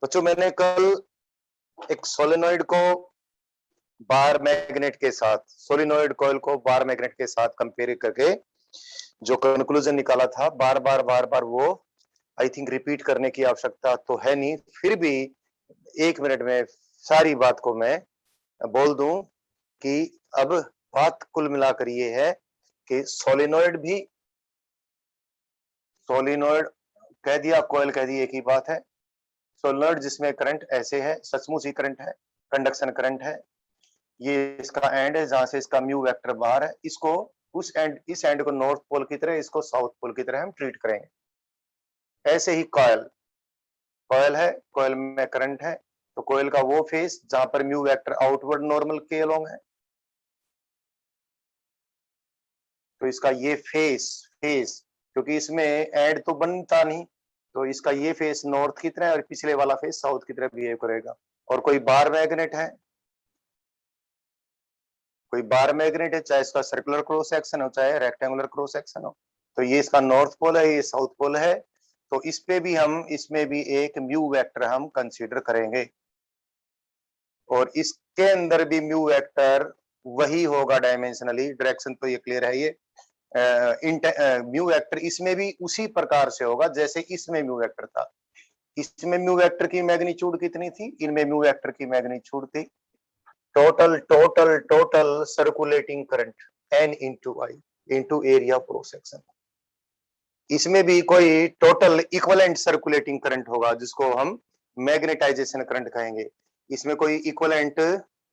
बच्चों मैंने कल एक सोलेनॉइड को बार मैग्नेट के साथ, सोलिनॉइड कॉइल को बार मैग्नेट के साथ कंपेयर करके जो कंक्लूजन निकाला था, बार बार वो आई थिंक रिपीट करने की आवश्यकता तो है नहीं, फिर भी 1 मिनट में सारी बात को मैं बोल दूं कि अब बात कुल मिलाकर ये है कि सोलिनॉइड कह दिया, कॉइल कह दी, एक ही बात है। सोलिनॉइड जिसमें करंट ऐसे है, सचमुच ही करंट है, कंडक्शन करंट है। ये इसका एंड है जहां से इसका म्यू वेक्टर बाहर है, इसको इस एंड को नॉर्थ पोल की तरह, इसको साउथ पोल की तरह हम ट्रीट करेंगे। ऐसे ही कॉइल है, कॉइल में करंट है, तो कॉइल का वो फेस जहां पर म्यू वेक्टर आउटवर्ड नॉर्मल के अलोंग है, तो इसका ये फेस क्योंकि इसमें एंड तो बनता नहीं, तो इसका ये फेस नॉर्थ की तरह और पिछले वाला फेस साउथ की तरह बिहेव करेगा। और कोई बार मैग्नेट है, चाहे इसका सर्कुलर क्रॉस सेक्शन हो चाहे रेक्टेंगुलर क्रॉस सेक्शन हो, तो ये इसका नॉर्थ पोल है, ये साउथ पोल है, तो इसमें भी एक म्यू वेक्टर हम कंसीडर करेंगे, और इसके अंदर भी म्यू वेक्टर वही होगा डायमेंशनली, डायरेक्शन तो ये क्लियर है। ये म्यू वेक्टर इसमें भी उसी प्रकार से होगा जैसे इसमें म्यू वेक्टर था। इसमें म्यू वेक्टर की मैग्नीट्यूड कितनी थी, इनमें म्यू वेक्टर की मैग्नीट्यूड थी total circulating current N into I into area cross section. इसमें भी कोई टोटल इक्विवेलेंट सर्कुलेटिंग करंट होगा जिसको हम मैग्नेटाइजेशन करंट कहेंगे। इसमें कोई इक्विवेलेंट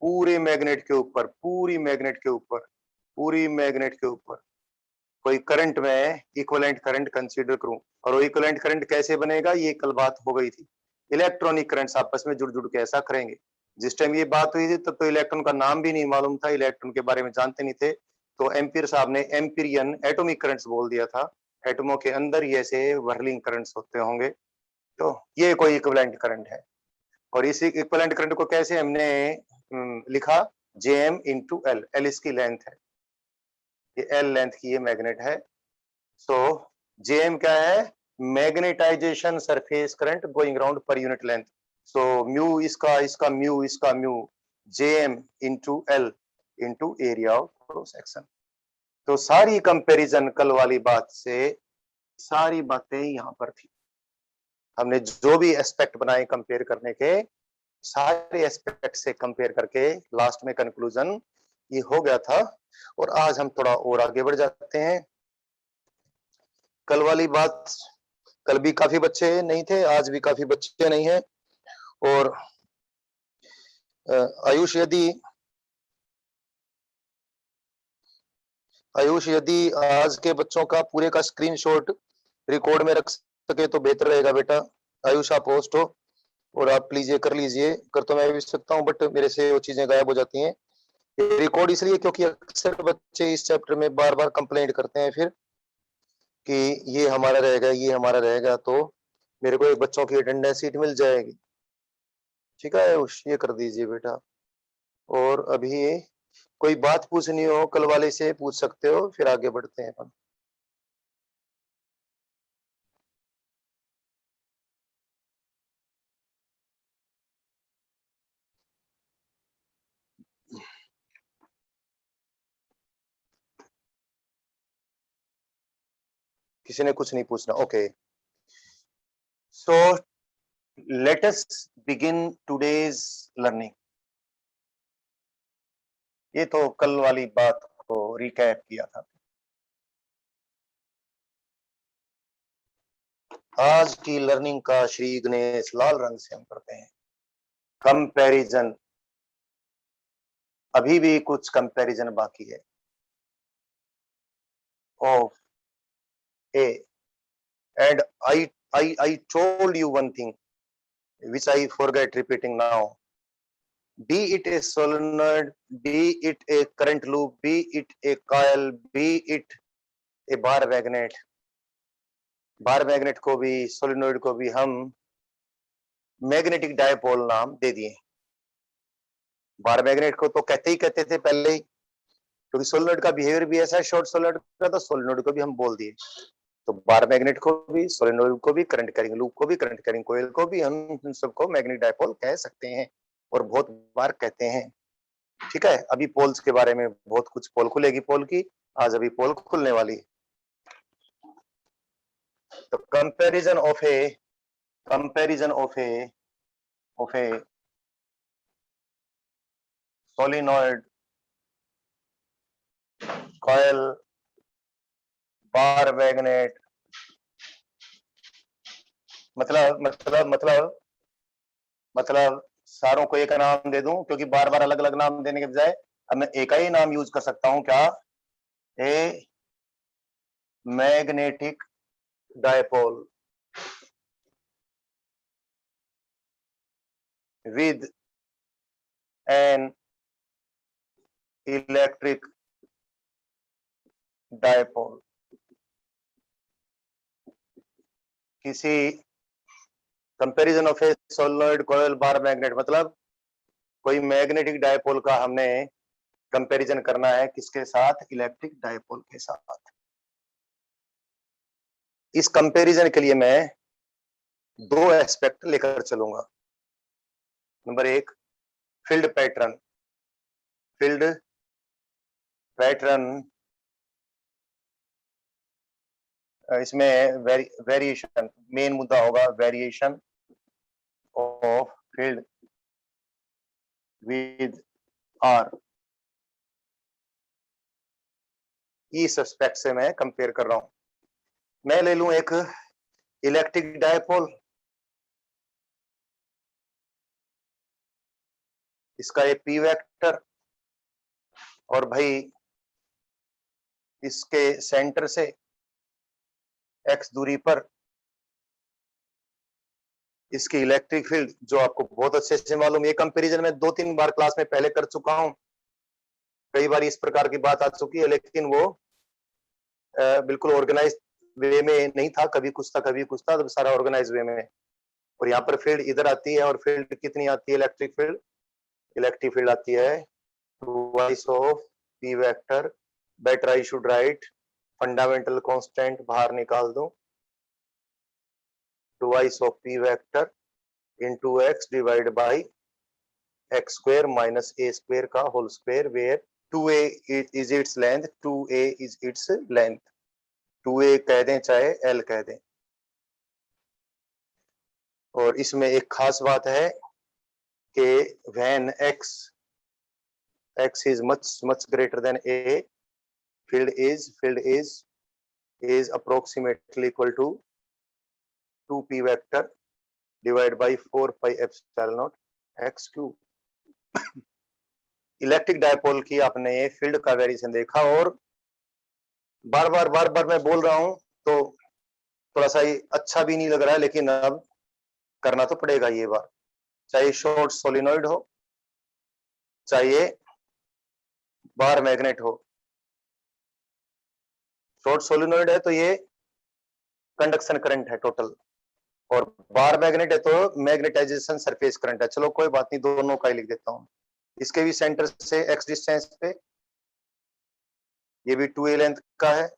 पूरी मैग्नेट के ऊपर कोई करंट में इक्विवेलेंट करंट कंसीडर करूं, और वो इक्विवेलेंट करंट कैसे बनेगा, ये कल बात हो गई थी। इलेक्ट्रॉनिक करंट्स आपस में जुड़ के ऐसा करेंगे। जिस टाइम ये बात हुई थी तब तो इलेक्ट्रॉन का नाम भी नहीं मालूम था, इलेक्ट्रॉन के बारे में जानते नहीं थे, तो एम्पियर साहब ने एम्पिरियन एटॉमिक करंट्स बोल दिया था। एटमों के अंदर ये ऐसे व्हर्लिंग करंट्स होते होंगे, तो ये कोई इक्विवेलेंट करंट है। और इस इक्विवेलेंट करंट को कैसे हमने लिखा, Jm इंटू एल इसकी लेंथ है, ये एल लेंथ की ये मैग्नेट है। सो Jm क्या है, magnetization surface current going around per unit length. So mu इसका mu Jm into L into area of cross section. तो सारी कंपैरिजन कल वाली बात से सारी बातें यहां पर थी। हमने जो भी एस्पेक्ट बनाए कंपेयर करने के, सारे एस्पेक्ट से कंपेयर करके लास्ट में कंक्लूजन ये हो गया था। और आज हम थोड़ा और आगे बढ़ जाते हैं। कल वाली बात, कल भी काफी बच्चे नहीं थे, आज भी काफी बच्चे नहीं है। और आयुष यदि आज के बच्चों का पूरे का स्क्रीनशॉट रिकॉर्ड में रख सके तो बेहतर रहेगा बेटा। आयुष आप होस्ट हो और आप प्लीज ये कर लीजिए, कर तो मैं भी सकता हूँ बट मेरे से वो चीजें गायब हो जाती हैं। रिकॉर्ड इसलिए क्योंकि अक्सर बच्चे इस चैप्टर में बार बार कंप्लेंट करते हैं फिर कि ये हमारा रहेगा, तो मेरे को एक बच्चों की अटेंडेंस सीट मिल जाएगी। ठीक है आयुष, ये कर दीजिए बेटा। और अभी कोई बात पूछनी हो कल वाले से पूछ सकते हो, फिर आगे बढ़ते हैं अपन। किसी ने कुछ नहीं पूछना, okay. So let us begin today's learning. ये तो कल वाली बात को रिकैप किया था। आज की लर्निंग का श्री गणेश लाल रंग से हम करते हैं कंपैरिजन। अभी भी कुछ कंपैरिजन बाकी है। Of A and I told you one thing which I forget repeating now. Be it a solenoid, be it a current loop, be it a coil, be it a bar magnet. Bar magnet को भी solenoid को भी हम magnetic dipole नाम दे दिए। Bar magnet को तो कहते थे पहले ही, क्योंकि सोलिनॉइड का बिहेवियर भी ऐसा है शॉर्ट सोलिनॉइड का, तो सोलिनॉइड को भी हम बोल दिए। तो बार मैग्नेट को भी, सोलेनोइड को भी, करंट कैरिंग लूप को भी, करंट कैरिंग कोयल को भी हम इन सबको मैग्नेटिक डायपोल कह सकते हैं और बहुत बार कहते हैं। ठीक है, अभी पोल्स के बारे में बहुत कुछ, पोल खुलेगी पोल की, आज अभी पोल खुलने वाली। तो comparison of A solenoid coil bar magnet, मतलब सारों को एक नाम दे दूं, क्योंकि बार बार अलग अलग नाम देने के बजाय अब मैं एक ही नाम यूज कर सकता हूं। क्या? A magnetic dipole with an electric dipole. किसी comparison of a solenoid coil bar magnet, मतलब कोई मैग्नेटिक डायपोल का हमने कंपैरिजन करना है किसके साथ? इलेक्ट्रिक डायपोल के साथ। इस कंपैरिजन के लिए मैं दो एस्पेक्ट लेकर चलूंगा। नंबर एक, फील्ड पैटर्न। इसमें वेरिएशन मेन मुद्दा होगा, variation of field with R. इस एस्पेक्ट से मैं कंपेयर कर रहा हूं। मैं ले लूं एक इलेक्ट्रिक डायपोल, इसका एक पी वेक्टर, और भाई इसके सेंटर से एक्स दूरी पर इसकी इलेक्ट्रिक फील्ड, जो आपको बहुत अच्छे से मालूम। ये कंपैरिजन में 2-3 बार क्लास में पहले कर चुका हूं, कई बार इस प्रकार की बात आ चुकी है, लेकिन वो बिल्कुल ऑर्गेनाइज वे में नहीं था, कभी कुछ था कभी कुछ था, तो सारा ऑर्गेनाइज वे में। और यहाँ पर फील्ड इधर आती है, और फील्ड कितनी आती है? इलेक्ट्रिक फील्ड आती है twice of P vector. Better I should write fundamental constant बाहर निकाल दूं, twice of P vector into X divide by X square minus A square का whole square, where 2a is its length, 2a is its length, 2a कह दें चाहे l कह दें। और इसमें एक खास बात है कि when x is much greater than a, field is approximately equal to 2p vector divided by 4 pi epsilon naught x cube। Electric dipole की आपने ये फील्ड का वेरिएशन देखा, और बार बार मैं बोल रहा हूं तो थोड़ा सा अच्छा भी नहीं लग रहा है, लेकिन अब करना तो पड़ेगा ये बार, चाहे शॉर्ट सोलिनॉइड हो चाहे बार मैग्नेट हो। शॉर्ट सोलिनॉइड है तो ये कंडक्शन करंट है टोटल, और बार मैग्नेट है तो मैग्नेटाइजेशन सरफेस करंट है। चलो कोई बात नहीं, दोनों का ही लिख देता हूं। इसके भी सेंटर से एक्स डिस्टेंस पे, ये भी 2a लेंथ का है,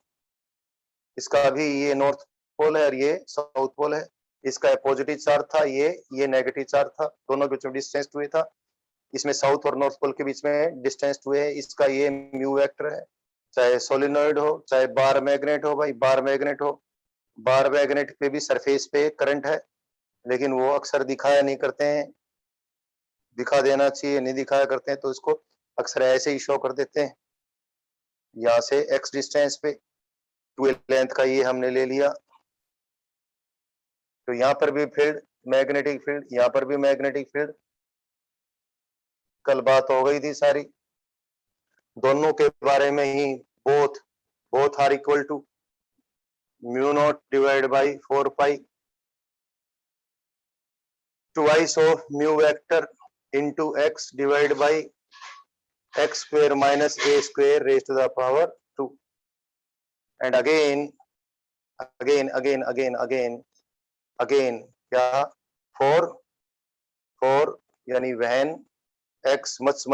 इसका भी ये नॉर्थ पोल है और ये साउथ पोल है। इसका पॉजिटिव चार्ज था, ये नेगेटिव चार्ज था, दोनों के बीच में डिस्टेंस 2a था। इसमें साउथ और नॉर्थ पोल के बीच में डिस्टेंस 2a है। इसका ये म्यू वेक्टर है, चाहे सोलिनॉइड हो चाहे बार मैग्नेट हो। भाई बार मैग्नेट पे भी सरफेस पे करंट है, लेकिन वो अक्सर दिखाया नहीं करते हैं, दिखा देना चाहिए, नहीं दिखाया करते हैं, तो इसको अक्सर ऐसे ही शो कर देते हैं। यहाँ से एक्स डिस्टेंस पे 2a लेंथ का ये हमने ले लिया, तो यहाँ पर भी फील्ड मैग्नेटिक फील्ड, यहाँ पर भी मैग्नेटिक फील्ड। कल बात हो गई थी सारी दोनों के बारे में ही, both are equal to mu naught divide by 4 pi twice of mu vector into X divide by X square minus A square raise to the power 2। And again क्या? 4 यानी when x much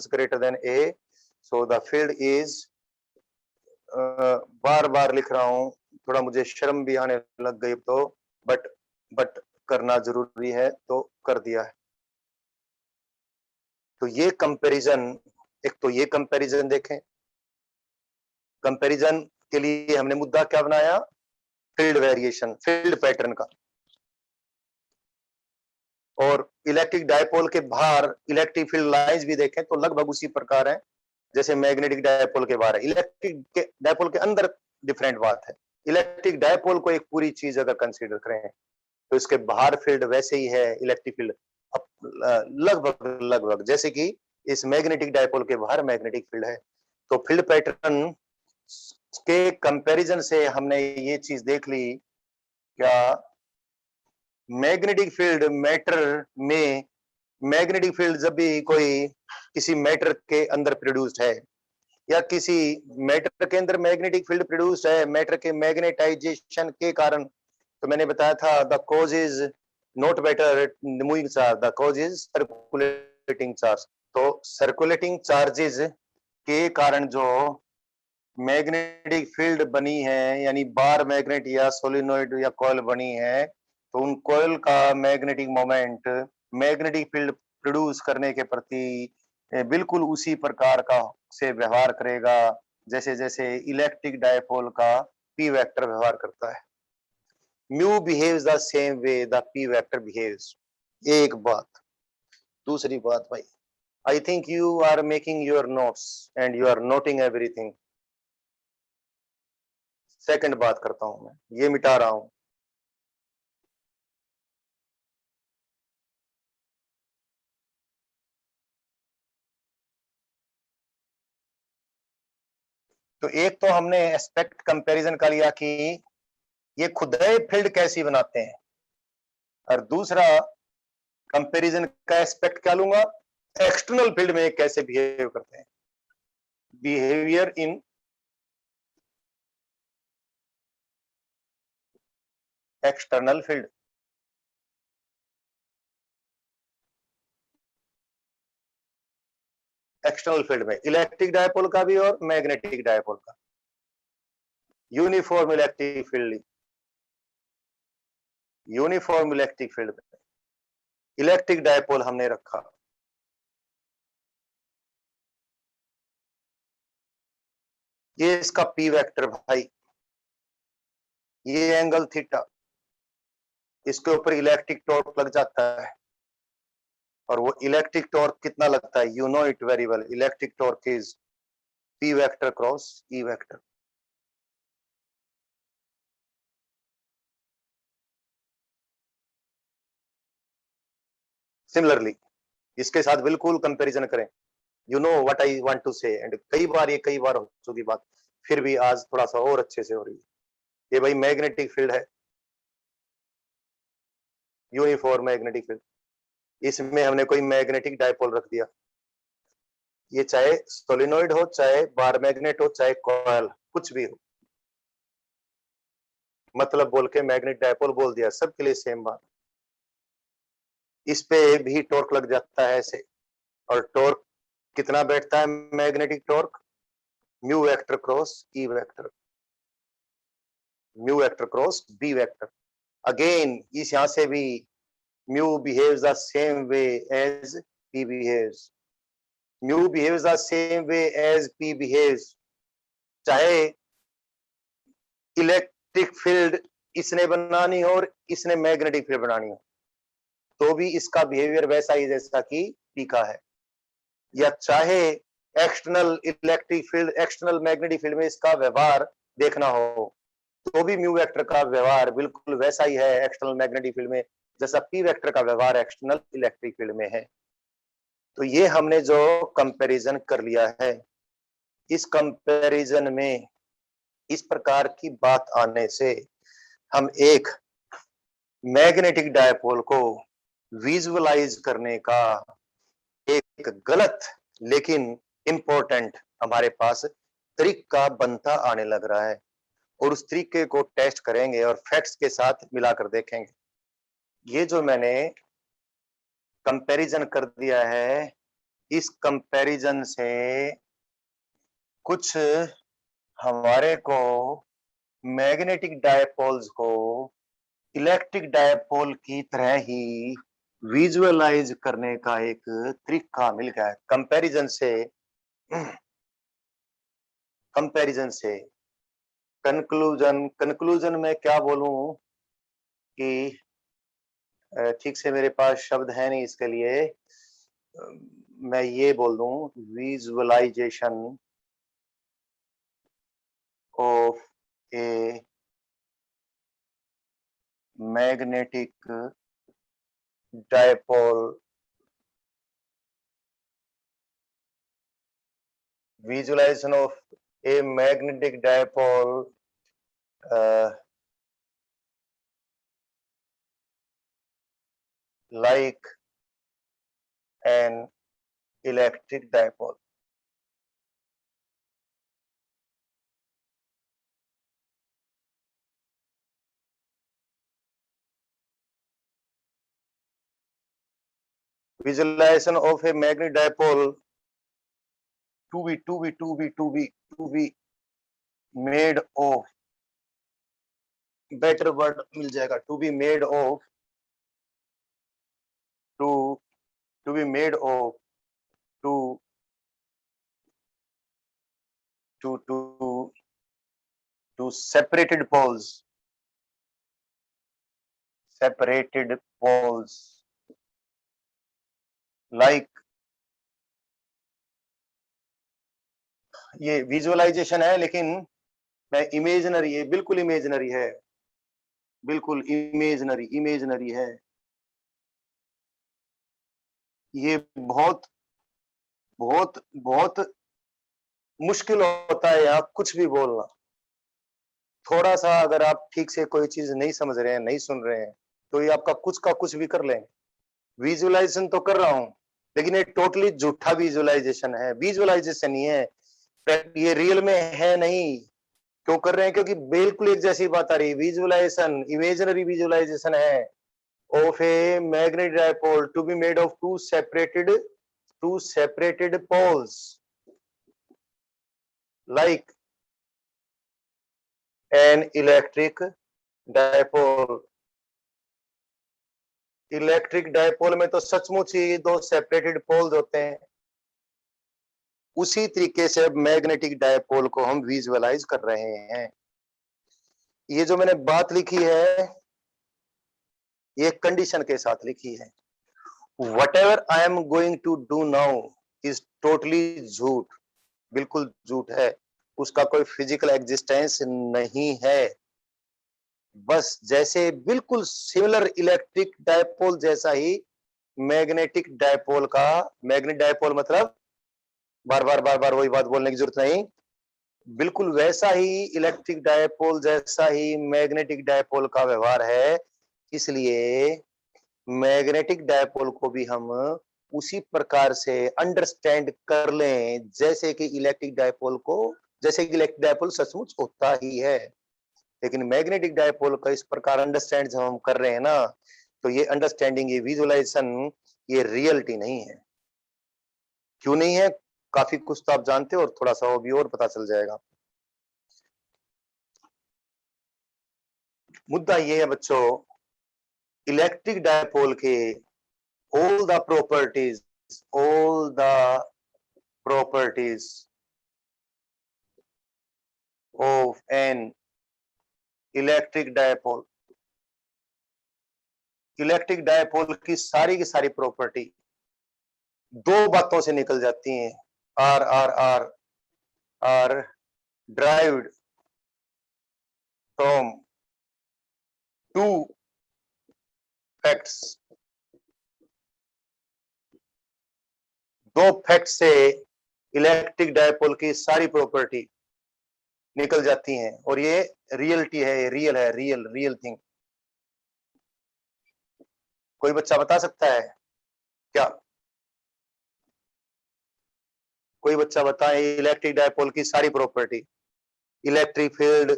greater than a, so the field is बार लिख रहा हूं, थोड़ा मुझे शर्म भी आने लग गई तो, बट करना जरूरी है तो कर दिया है। तो ये कंपैरिजन, एक तो ये कंपैरिजन देखें, कंपैरिजन के लिए हमने मुद्दा क्या बनाया, फील्ड वेरिएशन, फील्ड पैटर्न का। और इलेक्ट्रिक डायपोल के बाहर इलेक्ट्रिक फील्ड लाइंस भी देखें तो लगभग उसी प्रकार है जैसे मैग्नेटिक डायपोल के बाहर है। इलेक्ट्रिक के डायपोल के अंदर डिफरेंट बात है। इलेक्ट्रिक डायपोल को एक पूरी चीज अगर कंसीडर करें तो इसके बाहर फील्ड वैसे ही है, इलेक्ट्रिक फील्ड लगभग लगभग जैसे कि इस मैग्नेटिक डायपोल के बाहर मैग्नेटिक फील्ड है। तो फील्ड पैटर्न के कंपैरिजन से हमने ये चीज देख ली, क्या मैग्नेटिक फील्ड मैटर में, मैग्नेटिक फील्ड जब भी कोई किसी मैटर के अंदर प्रोड्यूस्ड है या किसी मैटर के अंदर मैग्नेटिक फील्ड प्रोड्यूस्ड है, मैटर के मैग्नेटाइजेशन के कारण, तो मैंने बताया था the cause is not matter moving charge, the cause is circulating charge. तो सर्कुलेटिंग चार्जेस के कारण जो मैग्नेटिक फील्ड बनी है, यानी बार मैग्नेट या सोलिनॉइड या कॉइल बनी है, तो उन कॉइल का magnetic moment magnetic field produce करने के प्रति बिल्कुल उसी प्रकार का से व्यवहार करेगा जैसे जैसे इलेक्ट्रिक डायपोल का पी वेक्टर व्यवहार करता है। Mu behaves the same way the P vector behaves. एक बात। दूसरी बात भाई, I think you are making your notes and you are noting everything. Second बात करता हूं मैं, ये मिटा रहा हूं। तो एक तो हमने एस्पेक्ट कंपैरिजन का लिया कि ये खुदाई फील्ड कैसी बनाते हैं, और दूसरा कंपैरिजन का एस्पेक्ट क्या लूंगा, एक्सटर्नल फील्ड में कैसे बिहेव करते हैं, behaviour in external field. External field में इलेक्ट्रिक डायपोल का भी और मैग्नेटिक डायपोल का। Uniform electric field, uniform electric field में इलेक्ट्रिक डायपोल हमने रखा। ये इसका पी वेक्टर भाई, ये एंगल थीटा, इसके ऊपर इलेक्ट्रिक टॉर्क लग जाता है। और वो इलेक्ट्रिक टॉर्क कितना लगता है, you know it very well, electric torque is P vector cross E vector. Similarly इसके साथ बिल्कुल कंपैरिजन करें, you know what I want to say, and कई बार ये कई बार हो चुकी बात, फिर भी आज थोड़ा सा और अच्छे से हो रही है। ये भाई मैग्नेटिक फील्ड है, यूनिफॉर्म मैग्नेटिक फील्ड, इसमें हमने कोई मैग्नेटिक डायपोल रख दिया। ये चाहे सोलिनॉइड हो, चाहे बार मैग्नेट हो, चाहे कॉइल, कुछ भी हो, मतलब बोल के मैग्नेट डायपोल बोल दिया, सबके लिए सेम बात। इस पे भी टॉर्क लग जाता है ऐसे, और टॉर्क कितना बैठता है magnetic torque, mu vector cross E vector, mu vector cross B vector. Again इस यहां से भी mu behaves the same way as P behaves, mu behaves the same way as P behaves. चाहे इलेक्ट्रिक फील्ड इसने बनानी हो और इसने मैग्नेटिक फील्ड बनानी हो, तो भी इसका बिहेवियर वैसा ही जैसा कि पी का है। या चाहे external electric field, external magnetic field में इसका व्यवहार देखना हो, तो भी म्यू वेक्टर का व्यवहार बिल्कुल वैसा ही है एक्सटर्नल मैग्नेटिक फील्ड में जैसा पी वेक्टर का व्यवहार एक्सटर्नल इलेक्ट्रिक फील्ड में है। तो ये हमने जो कंपैरिजन कर लिया है, इस कंपैरिजन में इस प्रकार की बात आने से हम एक मैग्नेटिक डायपोल को विजुअलाइज करने का एक गलत लेकिन इंपॉर्टेंट हमारे पास तरीका बनता आने लग रहा है, और उस तरीके को टेस्ट करेंगे और फैक्ट्स के साथ मिलाकर देखेंगे। ये जो मैंने कंपैरिजन कर दिया है, इस कंपैरिजन से कुछ हमारे को मैग्नेटिक डायपोल्स को इलेक्ट्रिक डायपोल की तरह ही विजुअलाइज करने का एक तरीका मिल गया है कंपैरिजन से कंक्लूजन में क्या बोलूं कि ठीक से मेरे पास शब्द है नहीं इसके लिए। मैं ये बोल दूं visualization of a magnetic dipole visualization of a magnetic dipole like an electric dipole. Visualization of a magnetic dipole to be made of, better word मिल जाएगा, to be made of, to be made of, to separated poles like, ये visualisation है लेकिन मैं imaginary है, बिल्कुल imaginary है। ये बहुत बहुत बहुत मुश्किल होता है यहाँ कुछ भी बोलना। थोड़ा सा अगर आप ठीक से कोई चीज नहीं समझ रहे हैं, नहीं सुन रहे हैं, तो ये आपका कुछ का कुछ भी कर लेंगे। विजुअलाइजेशन तो कर रहा हूं लेकिन ये टोटली झूठा विजुअलाइजेशन है, विजुअलाइजेशन ही है, ये रियल में है नहीं। क्यों कर रहे हैं? क्योंकि बिल्कुल एक जैसी बात आ रही है। विजुअलाइजेशन इमेजिनरी विजुअलाइजेशन है of a magnetic dipole to be made of two separated poles like an electric dipole। Electric dipole में तो सचमुच ही दो सेपरेटेड पोल्स होते हैं। उसी तरीके से अब मैग्नेटिक डायपोल को हम विजुअलाइज कर रहे हैं। ये जो मैंने बात लिखी है ये कंडीशन के साथ लिखी है। Whatever I am going to do now is totally झूठ, बिल्कुल झूठ है, उसका कोई फिजिकल एग्जिस्टेंस नहीं है। बस जैसे बिल्कुल सिमिलर इलेक्ट्रिक डायपोल जैसा ही मैग्नेटिक डायपोल का, मैग्नेटिक डायपोल मतलब बार बार वही बात बोलने की जरूरत नहीं, बिल्कुल वैसा ही इलेक्ट्रिक डायपोल जैसा ही मैग्नेटिक डायपोल का व्यवहार है। इसलिए मैग्नेटिक डायपोल को भी हम उसी प्रकार से अंडरस्टैंड कर लें जैसे कि इलेक्ट्रिक डायपोल सचमुच होता ही है। लेकिन मैग्नेटिक डायपोल का इस प्रकार अंडरस्टैंड जब हम कर रहे हैं ना, तो ये अंडरस्टैंडिंग, ये विजुअलाइजेशन, ये रियलिटी नहीं है। क्यों नहीं है? काफी कुछ तो आप जानते हो और थोड़ा सा वो भी और पता चल जाएगा। मुद्दा ये है बच्चों, इलेक्ट्रिक डायपोल के all the properties of an electric dipole की सारी प्रॉपर्टी दो बातों से निकल जाती हैं। Are derived from two facts. दो फैक्ट से इलेक्ट्रिक डायपोल की सारी प्रॉपर्टी निकल जाती हैं और ये रियलिटी है, रियल थिंग। कोई बच्चा बता सकता है क्या? कोई बच्चा बताए इलेक्ट्रिक डायपोल की सारी प्रॉपर्टी, इलेक्ट्रिक फील्ड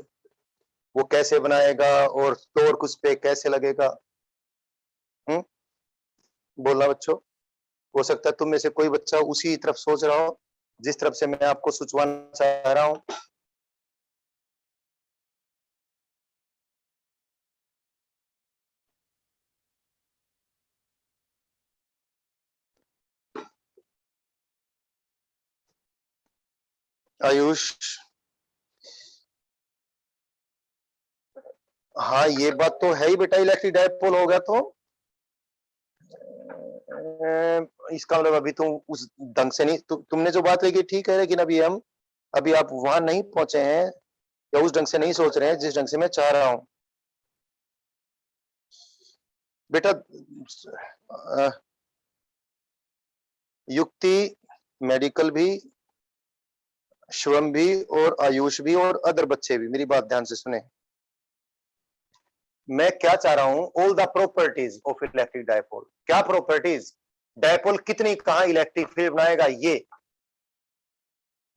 वो कैसे बनाएगा और टॉर्क उस पे कैसे लगेगा? बोलना बच्चों। हो सकता है तुम में से कोई बच्चा उसी तरफ सोच रहा हो जिस तरफ से मैं आपको सोचवाना चाह रहा हूं। आयुष, हाँ ये बात तो है ही बेटा, इलेक्ट्रिक डायपोल हो गया तो इसका मतलब अभी तुम उस ढंग से नहीं, तुमने जो बात कही ठीक है, लेकिन अभी आप वहां नहीं पहुंचे हैं, या उस ढंग से नहीं सोच रहे हैं जिस ढंग से मैं चाह रहा हूं बेटा। युक्ति, मेडिकल भी, शिवम भी, और आयुष भी, और अदर बच्चे भी, मेरी बात ध्यान से सुने। मैं क्या चाह रहा हूं, all the properties of electric dipole. क्या प्रॉपर्टीज? डायपोल कितनी कहां इलेक्ट्रिक फील्ड बनाएगा ये,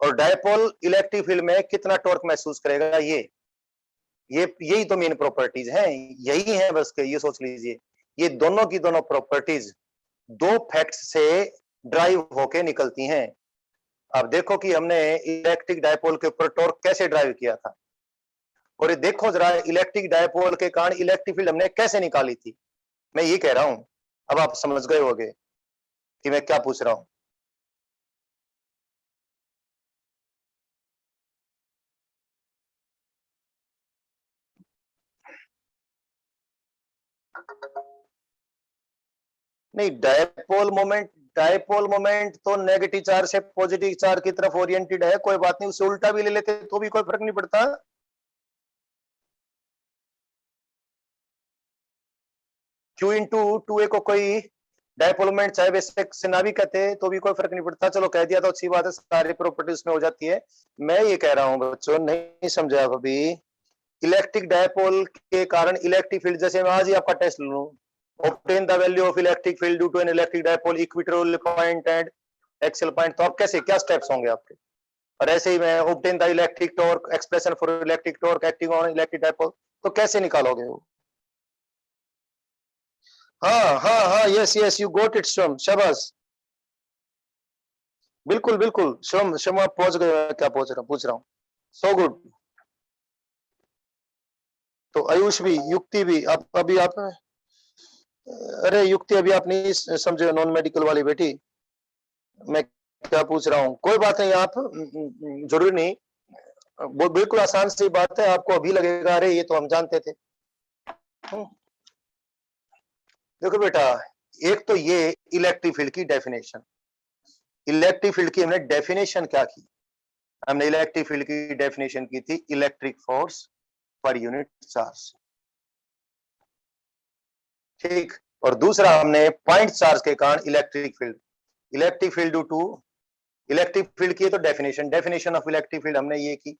और डायपोल इलेक्ट्रिक फील्ड में कितना टॉर्क महसूस करेगा ये यही तो मेन प्रॉपर्टीज हैं, यही है बस के, ये सोच लीजिए। ये दोनों की दोनों प्रॉपर्टीज दो फैक्ट्स से ड्राइव होके निकलती हैं। अब देखो कि हमने इलेक्ट्रिक डायपोल के ऊपर टॉर्क कैसे ड्राइव किया था, और ये देखो जरा इलेक्ट्रिक डायपोल के कारण इलेक्ट्रिक फील्ड हमने कैसे निकाली थी। मैं ये कह रहा हूं, अब आप समझ गए होंगे कि मैं क्या पूछ रहा हूं। नहीं, डायपोल मोमेंट तो नेगेटिव चार्ज से पॉजिटिव चार्ज की तरफ ओरिएंटेड है, कोई बात नहीं, उसे उल्टा भी ले लेते तो भी कोई फर्क नहीं पड़ता। क्यू इंटू टू ए को कोई डायपोल मोमेंट चाहे बेसिक से ना भी कहते तो भी कोई फर्क नहीं पड़ता। चलो कह दिया तो अच्छी बात है, सारी प्रॉपर्टी उसमें हो जाती है। मैं ये कह रहा हूं बच्चों, नहीं समझा आप अभी। इलेक्ट्रिक डायपोल के कारण इलेक्ट्रिक फील्ड, जैसे मैं आज ही आपका टेस्ट लूं, obtain the value of electric field due to an electric dipole, equatorial point and axial point, तो आप कैसे, क्या स्टेप्स होंगे आपके? और ऐसे ही मैं obtain the electric torque, expression for electric torque acting on electric dipole, तो कैसे निकालोगे वो? हाँ हाँ हाँ, yes yes, you got it श्रम, शाबाश, बिल्कुल बिल्कुल श्रम श्रम, आप पहुंच गए, क्या पूछ रहा हूँ, सो गुड। तो आयुष भी, युक्ति भी, आप अभी आप, अरे युक्ति अभी आप नहीं समझे, नॉन मेडिकल वाली बेटी, मैं क्या पूछ रहा हूँ, कोई बात नहीं, आप जरूरी नहीं, वो बिल्कुल आसान सी बात है, आपको अभी लगेगा अरे ये तो हम जानते थे। देखो बेटा, एक तो ये इलेक्ट्रिक फील्ड की डेफिनेशन, इलेक्ट्रिक फील्ड की हमने डेफिनेशन क्या की? हमने इलेक्ट्रिक फील्ड की डेफिनेशन की थी electric force per unit charge, ठीक। और दूसरा हमने पॉइंट चार्ज के कारण electric field due to, electric field की तो डेफिनेशन ऑफ इलेक्ट्रिक फील्ड हमने ये की,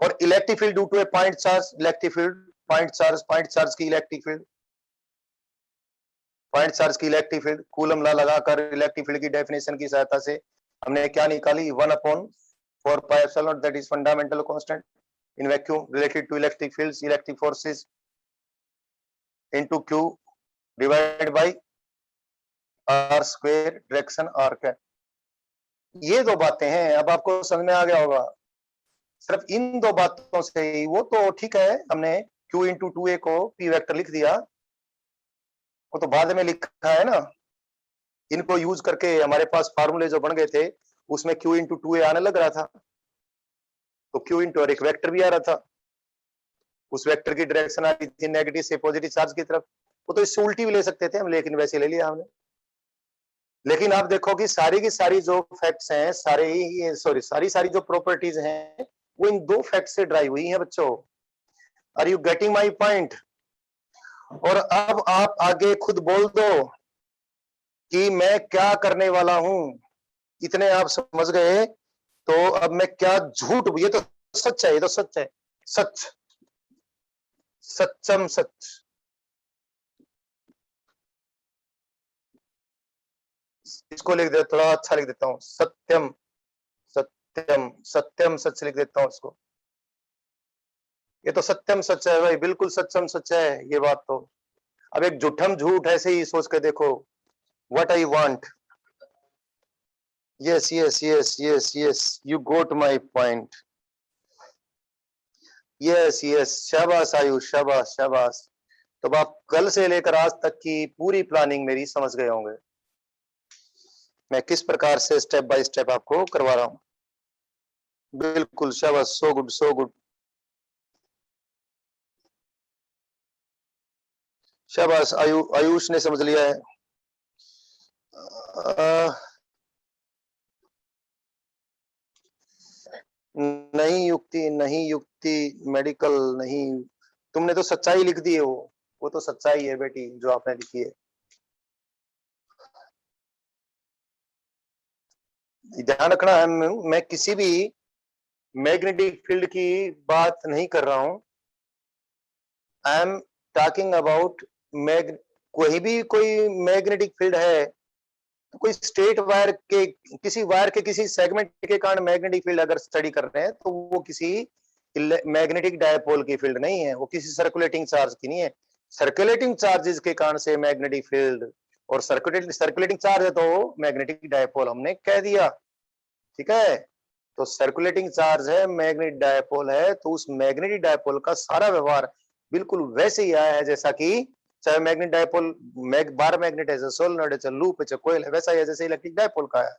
और electric field due to a point charge, electric field point charge की इलेक्ट्रिक फील्ड, पॉइंट चार्ज की इलेक्ट्रिक फील्ड, कूलम लॉ लगाकर इलेक्ट्रिक फील्ड की डेफिनेशन की सहायता से हमने क्या निकाली, 1/4 pi epsilon, that is fundamental constant in vacuum related to electric fields, electric forces into q divided by r square direction r cap. ये दो बातें हैं, अब आपको समझ में आ गया होगा। सिर्फ इन दो बातों से ही, वो तो ठीक है, हमने Q इंटू टू ए को P वेक्टर लिख दिया, वो तो बाद में लिखा है ना, इनको यूज करके हमारे पास फार्मूले जो बन गए थे उसमें Q इंटू टू ए आने लग रहा था, तो Q इंटू और एक वेक्टर भी आ रहा था, उस वेक्टर की डायरेक्शन आ रही थी नेगेटिव से पॉजिटिव चार्ज की तरफ, वो तो इससे उल्टी भी ले सकते थे हम, लेकिन वैसे ले लिया हमने। लेकिन आप देखो कि सारी की सारी जो फैक्ट्स हैं, सारी जो प्रॉपर्टीज हैं, वो इन दो फैक्ट से ड्राइव हुई हैं बच्चों। Are you getting my point? और अब आप आगे खुद बोल दो कि मैं क्या करने वाला हूं, इतने आप समझ गए, तो अब मैं क्या झूठ, ये तो सच है, ये तो सच है, सच, सच्चम सच, इसको लिख दे, थोड़ा अच्छा लिख देता हूं, सत्यम सत्यम सत्यम सच लिख देता हूं इसको, ये तो सत्यम सच है भाई, बिल्कुल सत्यम सच है ये बात तो। अब एक झूठम झूठ ऐसे ही सोच के देखो, what I want, yes yes yes yes yes, you got my point, yes yes, शाबाश आयुष, शाबाश शाबाश। तो आप कल से लेकर आज तक की पूरी प्लानिंग मेरी समझ गए होंगे, मैं किस प्रकार से स्टेप बाय स्टेप आपको करवा रहा हूं। बिल्कुल, शाबाश, सो गुड, सो गुड। शाबाश, आयुष ने समझ लिया है। अ, नहीं युक्ति, नहीं युक्ति, मेडिकल नहीं। तुमने तो सच्चाई लिख दी है वो तो सच्चाई है बेटी जो आपने लिखी है। ध्यान रखना है, मैं किसी भी मैग्नेटिक फील्ड की बात नहीं कर रहा हूं। I am talking about mag कोई मैग्नेटिक फील्ड है, तो कोई स्टेट वायर के किसी सेगमेंट के कारण मैग्नेटिक फील्ड अगर स्टडी कर रहे हैं तो वो किसी मैग्नेटिक डायपोल की फील्ड नहीं है, वो किसी सर्कुलेटिंग चार्ज की नहीं है। सर्कुलेटिंग चार्जेस के कारण से मैग्नेटिक फील्ड, और सर्कुलेटिंग चार्ज है तो मैग्नेटिक डायपोल हमने कह दिया। ठीक है, तो सर्कुलेटिंग चार्ज है, मैग्नेटिक डायपोल है, तो उस मैग्नेटिक डायपोल का सारा व्यवहार बिल्कुल वैसे ही आया है जैसा कि चाहे मैग्नेट डायपोल बार मैग्नेट है, सोलेनोइड है, लूप है, कोयल है, वैसा ही है जैसे इलेक्ट्रिक डायपोल का है।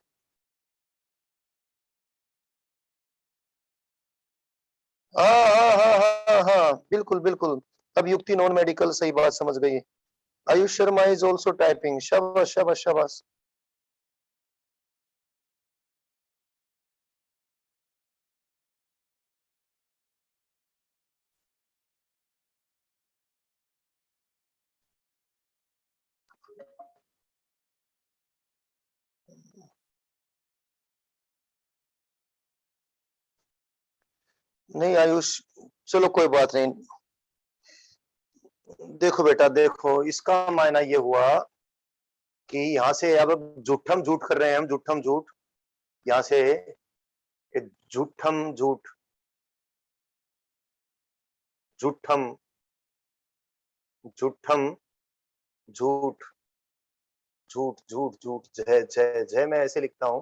हाँ हाँ हाँ हाँ हाँ, बिल्कुल बिल्कुल। अब युक्ति नॉन मेडिकल सही बात समझ गई। Ayush Sharma is also typing, शाबाश शाबाश शाबाश। नहीं आयुष, चलो कोई बात नहीं। देखो बेटा देखो, इसका मायना ये हुआ कि यहाँ से अब झूठम झूठ कर रहे हैं हम, झूठम झूठ। यहाँ से झूठम झूठ, झूठम झूठम झूठ, झूठ झूठ झूठ, जय जय जय, मैं ऐसे लिखता हूँ।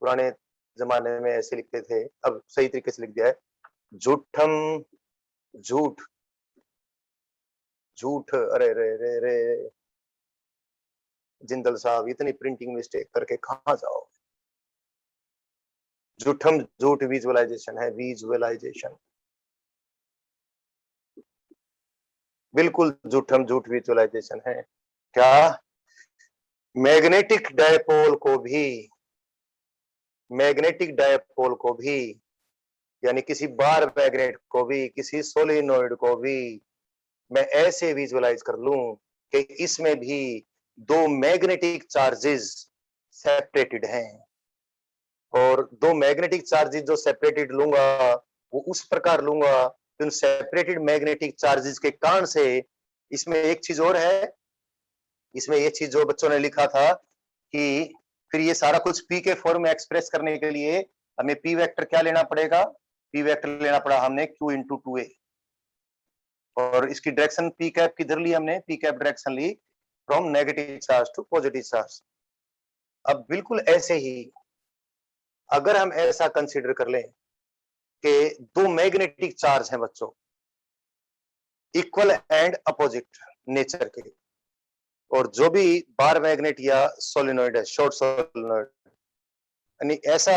पुराने जमाने में ऐसे लिखते थे, अब सही तरीके से लिख दिया है। झूठम झूठ, झूठ, अरे रे रे रे, जिंदल साहब इतनी प्रिंटिंग मिस्टेक करके कहाँ जाओ। झूठम झूठ विजुअलाइजेशन है, विजुअलाइजेशन, बिल्कुल झूठम झूठ विजुअलाइजेशन है। क्या मैग्नेटिक डायपोल को भी, मैग्नेटिक डायपोल को भी, यानी किसी बार मैग्नेट को भी, किसी सोलिनोइड को भी मैं ऐसे विजुअलाइज कर लूं कि इसमें भी दो मैग्नेटिक चार्जेस सेपरेटेड हैं, और दो मैग्नेटिक चार्जेस जो सेपरेटेड लूंगा वो उस प्रकार लूंगा कि उन सेपरेटेड मैग्नेटिक चार्जेस के कारण से, इसमें एक चीज और है, इसमें ये चीज जो बच्चों ने लिखा था कि फिर ये सारा कुछ पी के फॉर्म में एक्सप्रेस करने के लिए हमें पी वेक्टर क्या लेना पड़ेगा, पी वेक्टर लेना पड़ा हमने क्यू इंटू टू ए, और इसकी डायरेक्शन पी कैप किधर ली हमने, पी कैप डायरेक्शन ली from negative charge to positive charge. अब बिल्कुल ऐसे ही अगर हम ऐसा कंसीडर कर लें कि दो मैग्नेटिक चार्ज हैं बच्चों, इक्वल एंड अपोजिट नेचर के, और जो भी बार मैग्नेट या सोलिनोइड है, शॉर्ट सोलिनोइड, यानी ऐसा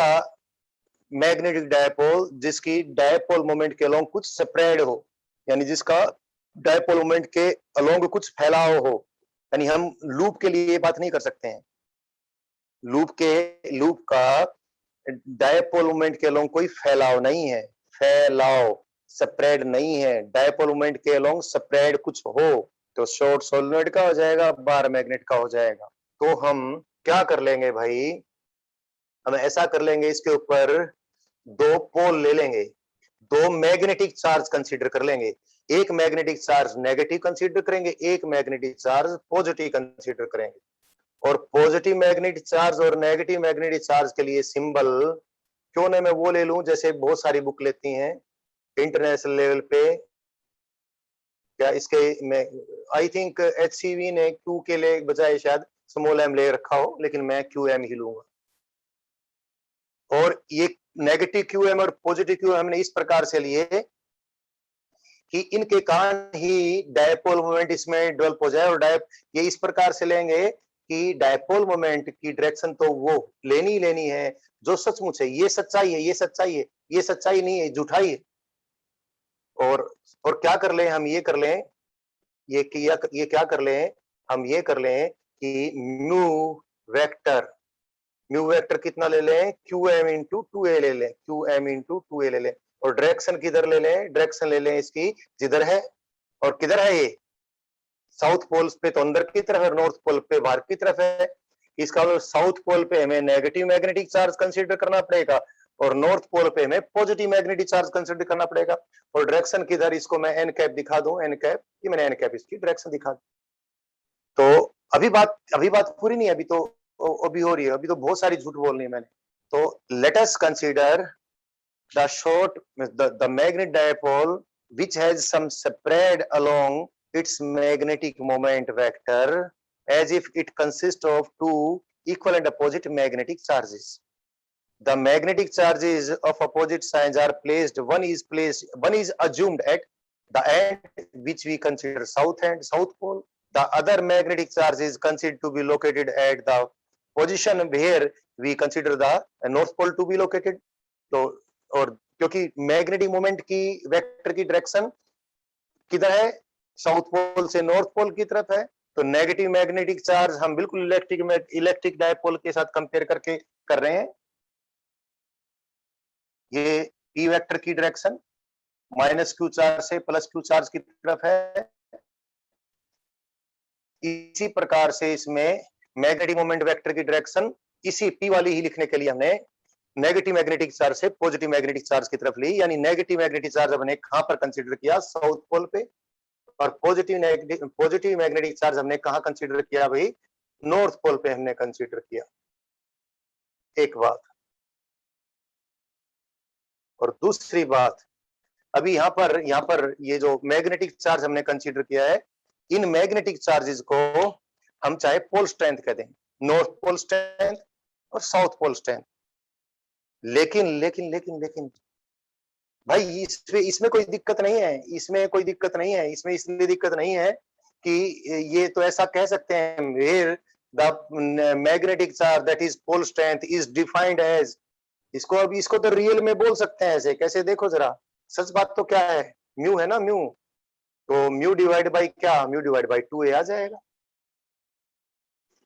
मैग्नेटिक डायपोल जिसकी डायपोल मोमेंट के अलोंग कुछ स्प्रेड हो, यानी जिसका डायपोल मोमेंट के अलोंग कुछ फैलाव हो, यानी हम लूप के लिए ये बात नहीं कर सकते हैं, लूप का डायपोल मोमेंट के अलोंग कोई फैलाव नहीं है, फैलाव स्प्रेड नहीं है, डायपोल मोमेंट के अलोंग स्प्रेड कुछ हो तो शॉर्ट सोलिनोइड का हो जाएगा, बार मैग्नेट का हो जाएगा। तो हम क्या कर लेंगे भाई, हम ऐसा कर लेंगे, इसके ऊपर दो पोल ले लेंगे, दो मैग्नेटिक चार्ज कंसीडर कर लेंगे, एक मैग्नेटिक चार्ज नेगेटिव कंसीडर करेंगे, एक मैग्नेटिक चार्ज पॉजिटिव कंसीडर करेंगे, और पॉजिटिव मैग्नेटिक चार्ज और नेगेटिव मैग्नेटिक चार्ज के लिए सिंबल क्यों ना मैं वो ले लूं जैसे बहुत सारी बुक लेती हैं इंटरनेशनल लेवल पे, क्या इसके में आई थिंक एचसीवी ने क्यू के लिए बजाय शायद स्मॉल एम ले रखा हो, लेकिन मैं क्यू एम ही लूंगा। और ये नेगेटिव क्यू एम और पॉजिटिव क्यू एम हमने इस प्रकार से लिए कि इनके कारण ही डायपोल मोमेंट इसमें डेवलप हो जाए, और ये इस प्रकार से लेंगे कि डायपोल मोमेंट की डायरेक्शन तो वो लेनी ही लेनी है जो सचमुच है, ये सच्चाई है, ये सच्चाई है, ये सच्चाई नहीं है, झूठाई है। और क्या कर लें हम, ये कर लें, ये क्या कर लें हम, ये कर लें कि म्यू वेक्टर कितना ले लें, क्यू एम इंटू टू ए ले लें, क्यू एम इंटू टू ए ले लें। और डायरेक्शन किधर ले लें, डायरेक्शन ले लें इसकी जिधर है, और किधर है ये, साउथ पोल पे तो अंदर की तरफ है, नॉर्थ पोल पे बाहर की तरफ है। इसका मतलब साउथ पोल पे हमें नेगेटिव मैग्नेटिक चार्ज कंसीडर करना पड़ेगा और नॉर्थ पोल पे हमें पॉजिटिव मैग्नेटिक चार्ज कंसीडर करना पड़ेगा। और डायरेक्शन किधर, इसको मैं एन कैप दिखा दूं, एन कैप, कि मैंने एन कैप इसकी डायरेक्शन दिखा दी। तो अभी बात पूरी नहीं है, अभी हो रही है, अभी तो बहुत सारी झूठ बोलनी है मैंने। तो let us consider the short the magnet dipole which has some spread along its magnetic moment vector as if it consists of two equal and opposite magnetic charges. The magnetic charges of opposite signs are placed, one is assumed at the end which we consider south pole. The other magnetic charge is considered to be located at the position where we consider the north pole to be located. तो और क्योंकि magnetic moment की vector की direction किधर है, south pole से north pole की तरफ है, तो नेगेटिव मैग्नेटिक चार्ज हम बिल्कुल इलेक्ट्रिक डायपोल के साथ कंपेयर करके कर रहे हैं। ये पी वेक्टर की डायरेक्शन माइनस क्यू चार्ज से प्लस क्यू चार्ज की तरफ है। इसी प्रकार से इसमें मैग्नेटिक मोमेंट वेक्टर की डायरेक्शन इसी पी वाली ही लिखने के लिए हमने नेगेटिव मैग्नेटिक चार्ज से पॉजिटिव मैग्नेटिक चार्ज की तरफ ली, यानी नेगेटिव मैग्नेटिक चार्ज हमने कहां पर कंसीडर किया, साउथ पोल पे, और पॉजिटिव मैग्नेटिक चार्ज हमने कहां कंसीडर किया भाई, नॉर्थ पोल पे हमने कंसीडर किया। एक बात। और दूसरी बात, अभी यहां पर ये जो मैग्नेटिक चार्ज हमने कंसीडर किया है, इन मैग्नेटिक चार्जेस को हम चाहे पोल स्ट्रेंथ कह दें, नॉर्थ पोल स्ट्रेंथ और साउथ पोल स्ट्रेंथ। लेकिन भाई इसमें कोई दिक्कत नहीं है, इसमें कोई दिक्कत नहीं है, इसमें इसलिए दिक्कत नहीं है कि ये तो ऐसा कह सकते हैं, where the magnetic charge that is pole strength is defined as, इसको तो रियल में बोल सकते हैं ऐसे, कैसे देखो जरा, सच बात तो क्या है, म्यू है ना, म्यू, तो म्यू डिवाइड बाई क्या, म्यू डिवाइड बाई 2a आ जाएगा।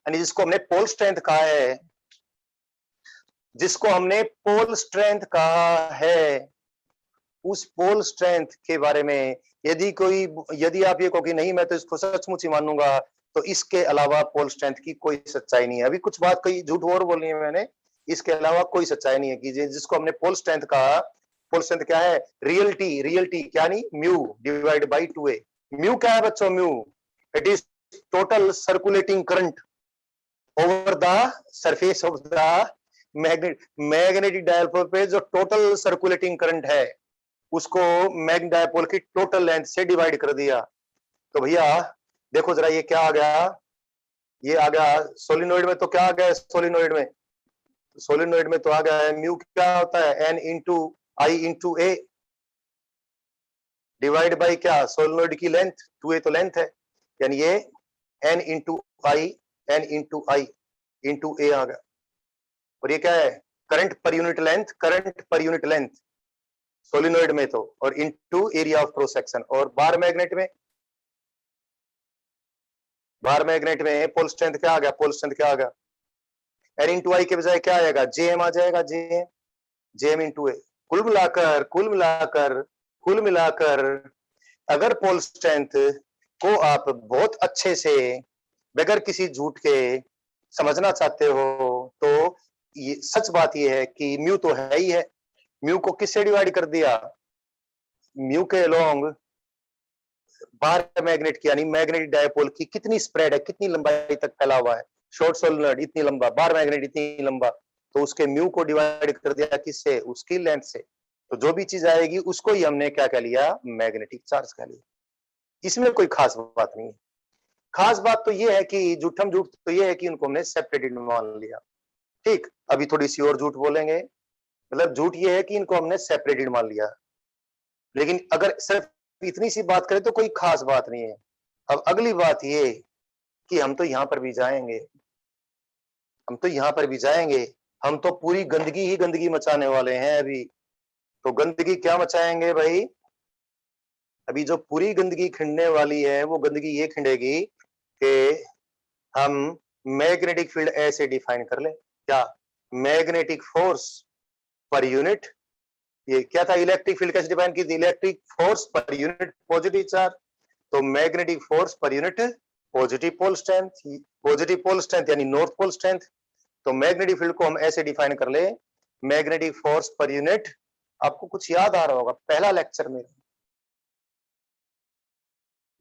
यानी जिसको हमने पोल स्ट्रेंथ कहा है, जिसको हमने पोल स्ट्रेंथ कहा है, उस पोल स्ट्रेंथ के बारे में यदि आप ये कहो कि नहीं मैं तो इसको सचमुच ही मानूंगा, तो इसके अलावा पोल स्ट्रेंथ की कोई सच्चाई नहीं है। अभी कुछ बात कही, झूठ और बोलनी है मैंने, इसके अलावा कोई सच्चाई नहीं है कि जिसको हमने पोल स्ट्रेंथ कहा, पोल स्ट्रेंथ क्या है, रियलिटी क्या नहीं, mu divide by 2a। Mu क्या है बच्चों, mu it is total circulating current over the surface of the magnetic dipole पे जो टोटल सर्कुलेटिंग करंट है, उसको मैग्नेटिक डायपोल की टोटल लेंथ से डिवाइड कर दिया। तो भैया देखो जरा, ये क्या आ गया, ये आ गया सोलिनोइड में, तो क्या आ गया सोलिनोइड में तो आ गया है, म्यू क्या होता है, n into i into a divide by क्या, सोलिनोइड की लेंथ, 2a तो लेंथ है, यानी ये n into i into a आ गया। और ये क्या है, करंट पर यूनिट लेंथ सोलिनोइड में तो, और into area of cross section. और बार मैग्नेट में पोल स्ट्रेंथ क्या आ गया, एन इंटू आई के बजाय क्या आएगा, जेएम आ जाएगा, जेएम इंटू ए। कुल मिलाकर अगर पोल स्ट्रेंथ को आप बहुत अच्छे से बगैर किसी झूठ के समझना चाहते हो, तो ये सच बात ये है कि म्यू तो है ही है। म्यू को किससे डिवाइड कर दिया, म्यू के अलोंग बार मैग्नेट की, यानी मैग्नेटिक डायपोल की कितनी स्प्रेड है, कितनी लंबाई तक फैला हुआ है, शॉर्ट सोलेनोइड इतनी लंबा, बार मैग्नेट इतनी लंबा, तो उसके म्यू को डिवाइड कर दिया किससे, उसकी लेंथ से। तो जो भी चीज आएगी उसको ही हमने क्या कह लिया, मैग्नेटिक चार्ज कह लिया। इसमें कोई खास बात नहीं है। खास बात तो ये है कि झूठ तो ये है कि उनको हमने सेपरेटेड मान लिया। ठीक, अभी थोड़ी सी और झूठ बोलेंगे, मतलब झूठ ये है कि इनको हमने सेपरेटेड मान लिया, लेकिन अगर सिर्फ इतनी सी बात करें तो कोई खास बात नहीं है। अब अगली बात ये कि हम तो यहां पर भी जाएंगे, हम तो यहाँ पर भी जाएंगे, हम तो पूरी गंदगी ही गंदगी मचाने वाले हैं अभी। तो गंदगी क्या मचाएंगे भाई? अभी जो पूरी गंदगी खिंडने वाली है वो गंदगी ये खिंडेगी कि हम मैग्नेटिक फील्ड ऐसे डिफाइन कर ले। क्या? मैग्नेटिक फोर्स पर यूनिट, ये क्या था? इलेक्ट्रिक फील्ड कैसे डिफाइन की थी? Electric force per unit positive charge. तो magnetic force per unit positive pole strength, positive pole strength यानी नॉर्थ पोल स्ट्रेंथ। तो मैग्नेटिक फील्ड को हम ऐसे डिफाइन कर ले, मैग्नेटिक फोर्स पर यूनिट। आपको कुछ याद आ रहा होगा पहला लेक्चर में,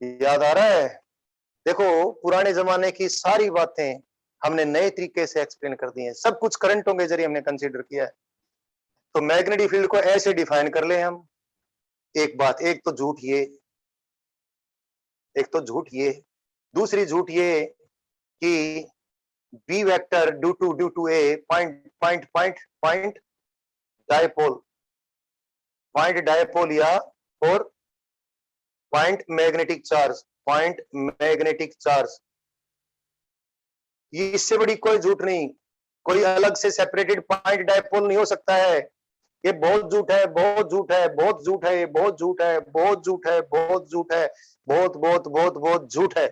याद आ रहा है? देखो, पुराने जमाने की सारी बातें हमने नए तरीके से एक्सप्लेन कर दी हैं, सब कुछ करंटों के जरिए हमने कंसीडर किया है। तो मैग्नेटिक फील्ड को ऐसे डिफाइन कर ले हम। एक बात, एक तो झूठ ये, दूसरी झूठ ये कि b vector due to a point point point point dipole, point dipole या और point magnetic charge, point magnetic charge. ये इससे बड़ी कोई झूठ नहीं, कोई अलग से सेपरेटेड पॉइंट डायपोल नहीं हो सकता है। ये बहुत झूठ है, बहुत झूठ है, बहुत झूठ है, ये बहुत झूठ है, बहुत झूठ है, बहुत झूठ है, बहुत बहुत बहुत बहुत झूठ है।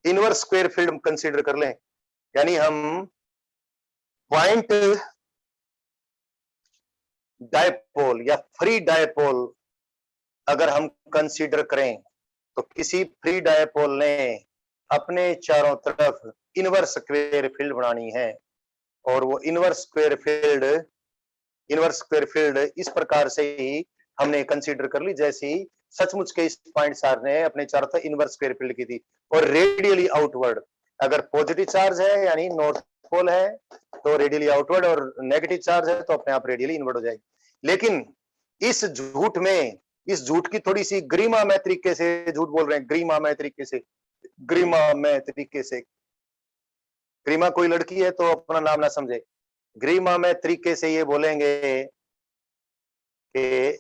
इनवर्स स्क्वायर फील्ड कंसीडर कर लें, यानी हम पॉइंट डायपोल या फ्री डायपोल अगर हम कंसीडर करें, तो किसी फ्री डायपोल ने अपने चारों तरफ इनवर्स स्क्वायर फील्ड बनानी है। और वो इनवर्स स्क्वायर फील्ड इस प्रकार से ही हमने कंसीडर कर ली, जैसे ही सचमुच के इस पॉइंट चार्ज ने अपने चारों तरफ इनवर्स स्क्वायर फील्ड की थी। और रेडियली आउटवर्ड, अगर पॉजिटिव चार्ज है यानी नॉर्थ पोल है तो रेडियली आउटवर्ड, और नेगेटिव चार्ज है तो अपने आप रेडियली इनवर्ड हो जाएगी। लेकिन इस झूठ में, इस झूठ की थोड़ी सी गरिमा में तरीके से झूठ बोल रहे हैं, गरिमा में तरीके से, गरिमा में तरीके से। गरिमा कोई लड़की है तो अपना नाम ना समझे। गरिमा में तरीके से ये बोलेंगे कि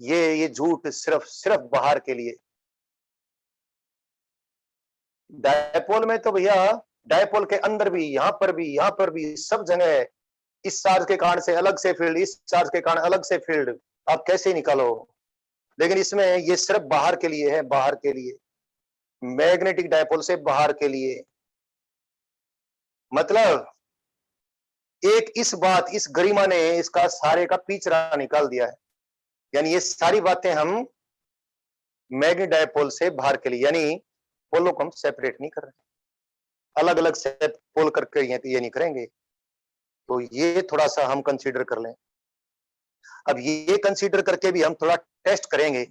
ये झूठ सिर्फ सिर्फ बाहर के लिए। डायपोल में तो भैया, डायपोल के अंदर भी, यहां पर भी सब जगह इस चार्ज के कारण से अलग से फील्ड, इस चार्ज के कारण अलग से फील्ड, आप कैसे निकालो? लेकिन इसमें ये सिर्फ बाहर के लिए है, बाहर के लिए, मैग्नेटिक डायपोल से बाहर के लिए। मतलब एक इस बात, इस गरिमा ने इसका सारे का पिंजरा निकाल दिया है। यानी ये सारी बातें हम मैग्नेटिक डायपोल से बाहर के लिए, यानी पोलों को हम सेपरेट नहीं कर रहे, अलग अलग सेप पोल करके ये नहीं करेंगे। तो ये थोड़ा सा हम कंसीडर कर लें। अब ये कंसीडर करके भी हम थोड़ा टेस्ट करेंगे,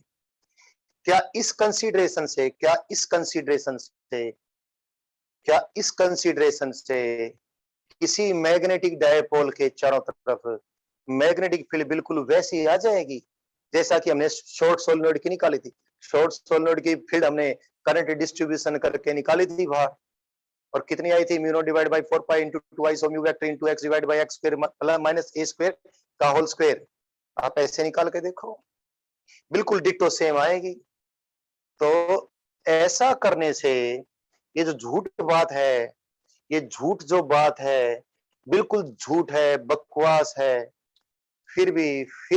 क्या इस कंसीडरेशन से, क्या इस कंसीडरेशन से किसी मैग्नेटिक डायपोल के चारों तरफ मैग्नेटिक फील्ड बिल्कुल वैसी आ जाएगी जैसा कि हमने शॉर्ट सोलेनोइड की निकाली थी। शॉर्ट सोलेनोइड की फील्ड हमने करंट डिस्ट्रीब्यूशन करके निकाली थी बाहर, और कितनी आई थी? Mu naught divide by 4 pi into twice of mu vector into x divide by x square plus minus a square का होल स्क्वायर। आप ऐसे निकाल के देखो, बिल्कुल डिट्टो सेम आएगी। तो ऐसा करने से ये जो झूठ बात है, ये झूठ जो बात है बिल्कुल झूठ है, बकवास है। फिर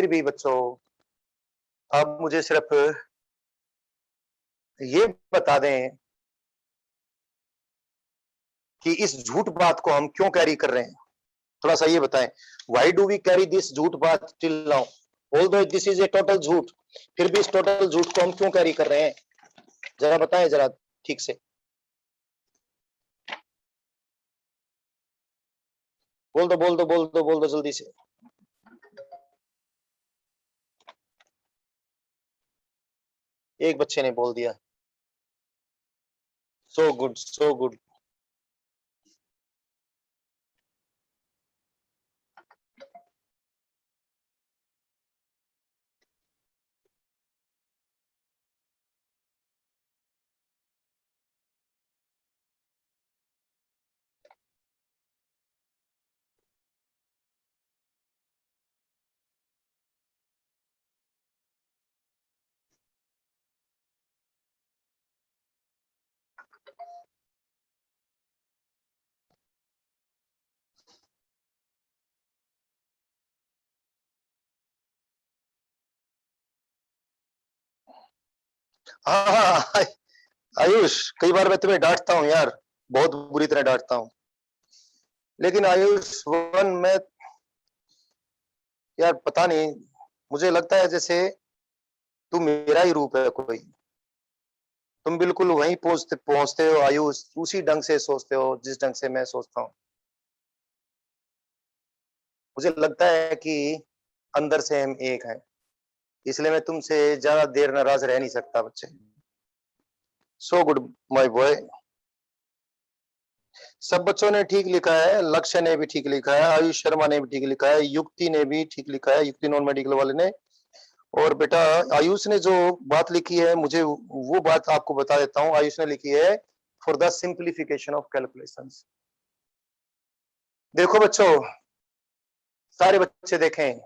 भी बच्चों, आप मुझे सिर्फ ये बता दें कि इस झूठ बात को हम क्यों कैरी कर रहे हैं, थोड़ा सा ये बताएं। Why do we carry this झूठ बात till now, although this is a total झूठ, फिर भी इस टोटल झूठ को हम क्यों कैरी कर रहे हैं? जरा बताएं जरा ठीक से, बोल दो जल्दी से। एक बच्चे ने बोल दिया, सो गुड सो गुड। हाँ हाँ, आयुष, कई बार मैं तुम्हें डांटता हूँ यार, बहुत बुरी तरह डांटता हूँ। लेकिन आयुष वन में यार पता नहीं, मुझे लगता है जैसे तू मेरा ही रूप है कोई। तुम बिल्कुल वहीं पहुंचते पहुंचते हो आयुष, उसी ढंग से सोचते हो जिस ढंग से मैं सोचता हूँ। मुझे लगता है कि अंदर से हम एक हैं, इसलिए मैं तुमसे ज्यादा देर नाराज रह नहीं सकता बच्चे। So good my boy. सब बच्चों ने ठीक लिखा है, लक्ष्य ने भी ठीक लिखा है, आयुष शर्मा ने भी ठीक लिखा है, युक्ति ने भी ठीक लिखा है, युक्ति नॉन मेडिकल वाले ने। और बेटा आयुष ने जो बात लिखी है, मुझे वो बात आपको बता देता हूँ। आयुष ने लिखी है for the simplification of calculations. देखो बच्चों, सारे बच्चे देखें,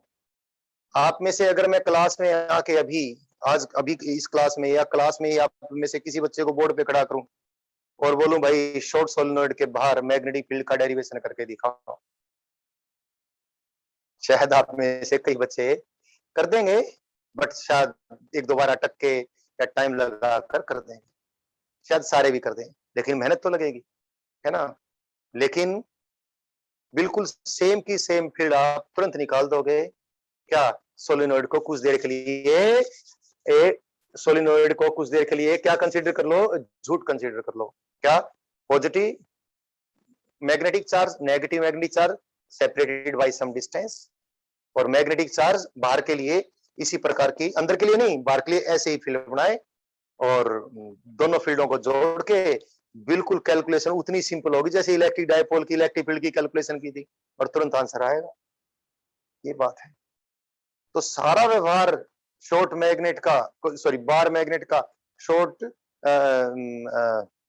आप में से अगर मैं क्लास में आके अभी आज अभी इस क्लास में या क्लास में ही आप में से किसी बच्चे को बोर्ड पे खड़ा करूं और बोलूं भाई शॉर्ट सोलेनोइड के बाहर मैग्नेटिक फील्ड का डेरिवेशन करके दिखाओ, शायद आप में से कई बच्चे कर देंगे, बट शायद एक दो बार अटक के या टाइम लगा कर देंगे, शायद सारे भी कर दें, लेकिन मेहनत तो लगेगी, है ना। लेकिन बिल्कुल सेम की सेम फील्ड आप तुरंत निकाल दोगे क्या? सोलिनोइड को कुछ देर के लिए ए सोलिनोइड को कुछ देर के लिए क्या कंसीडर कर लो? झूठ कंसीडर कर लो। क्या? Positive magnetic charge, negative magnetic charge separated by some distance, और मैग्नेटिक चार्ज बाहर के लिए इसी प्रकार की, अंदर के लिए नहीं, बाहर के लिए ऐसे ही फील्ड बनाए, और दोनों फील्डों को जोड़ के बिल्कुल कैलकुलेशन उतनी सिंपल होगी जैसे इलेक्ट्रिक डायपोल की इलेक्ट्रिक फील्ड की कैलकुलेशन की थी, और तुरंत आंसर आएगा। ये बात है। तो सारा व्यवहार शॉर्ट मैग्नेट का, सॉरी बार मैग्नेट का, शॉर्ट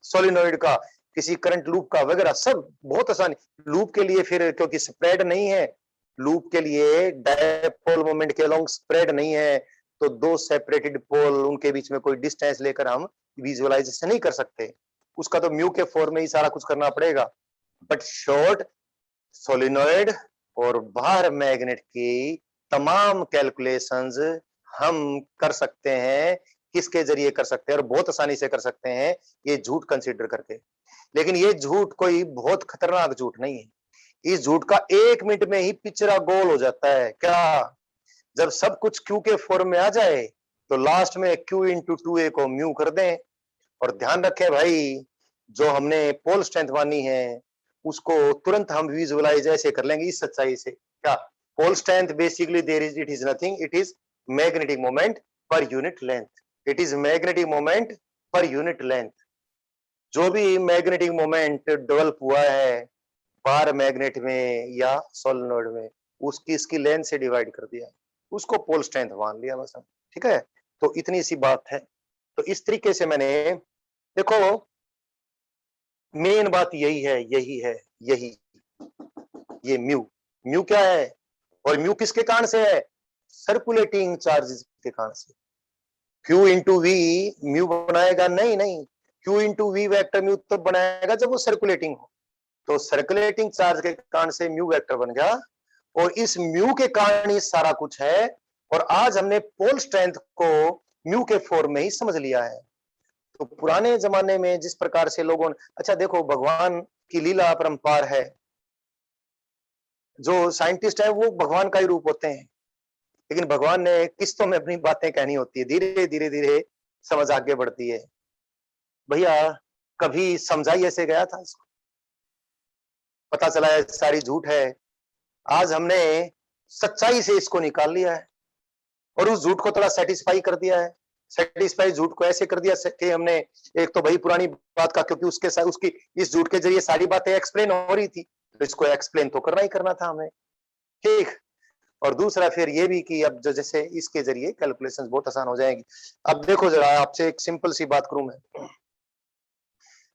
सोलिनोइड का, किसी करंट लूप का वगैरह सब बहुत आसानी। लूप के लिए फिर क्योंकि स्प्रेड नहीं है, लूप के लिए डायपोल मोमेंट के अलोंग स्प्रेड नहीं है, तो दो सेपरेटेड पोल उनके बीच में कोई डिस्टेंस लेकर हम विजुअलाइजेशन नहीं कर सकते, उसका तो म्यू के फॉर्म में ही सारा कुछ करना पड़ेगा। बट शॉर्ट सोलिनोइड और बाहर मैग्नेट की तमाम कैलकुलेशंस हम कर सकते हैं। किसके जरिए कर सकते हैं? और बहुत आसानी से कर सकते हैं, ये झूठ कंसीडर करके। लेकिन ये झूठ कोई बहुत खतरनाक झूठ नहीं है। इस झूठ का 1 मिनट में ही पिक्चरा गोल हो जाता है। क्या? जब सब कुछ क्यू के फॉर्म में आ जाए तो लास्ट में क्यू इंटू टू ए को म्यू कर दें। और ध्यान रखें भाई, जो हमने पोल स्ट्रेंथ मानी है उसको तुरंत हम विजुअलाइज ऐसे कर लेंगे इस सच्चाई से। क्या? Pole strength basically there is, it is nothing, it is magnetic moment per unit length. It is magnetic moment per unit length. जो भी मैग्नेटिक मोमेंट डेवलप हुआ है बार मैग्नेट में या सोलेनोइड में, उसकी इसकी लेंथ से डिवाइड कर दिया, उसको पोल स्ट्रेंथ मान लिया बस हम। ठीक है, तो इतनी सी बात है। तो इस तरीके से मैंने, देखो मेन बात यही है, यही है, यही, ये म्यू। म्यू क्या है? और म्यू किसके कारण से है? सर्कुलेटिंग चार्जेस के कारण से। क्यू इंटू वी म्यू बनाएगा? नहीं नहीं, q into v vector mu तब बनाएगा जब वो सर्कुलेटिंग हो। तो सर्कुलेटिंग चार्ज के कारण से म्यू वेक्टर बन गया, और इस म्यू के कारण ही सारा कुछ है। और आज हमने पोल स्ट्रेंथ को म्यू के फॉर्म में ही समझ लिया है। तो पुराने जमाने में जिस प्रकार से लोगों ने, अच्छा देखो भगवान की लीला अपरंपार है, जो साइंटिस्ट है वो भगवान का ही रूप होते हैं, लेकिन भगवान ने किस्तों में अपनी बातें कहनी होती है, धीरे धीरे धीरे समझ आगे बढ़ती है। भैया कभी समझाई ऐसे गया था इसको, पता चला है सारी झूठ है। आज हमने सच्चाई से इसको निकाल लिया है और उस झूठ को थोड़ा सेटिस्फाई कर दिया है। सेटिस्फाई झूठ को ऐसे कर दिया कि हमने, एक तो भाई पुरानी बात का, क्योंकि उसके साथ उसकी इस झूठ के जरिए सारी बातें एक्सप्लेन हो रही थी, तो इसको एक्सप्लेन तो करना ही करना था हमें। ठीक। और दूसरा फिर ये भी कि अब जो जैसे इसके जरिए कैलकुलेशंस बहुत आसान हो जाएगी। अब देखो जरा, आपसे एक सिंपल सी बात करूं मैं,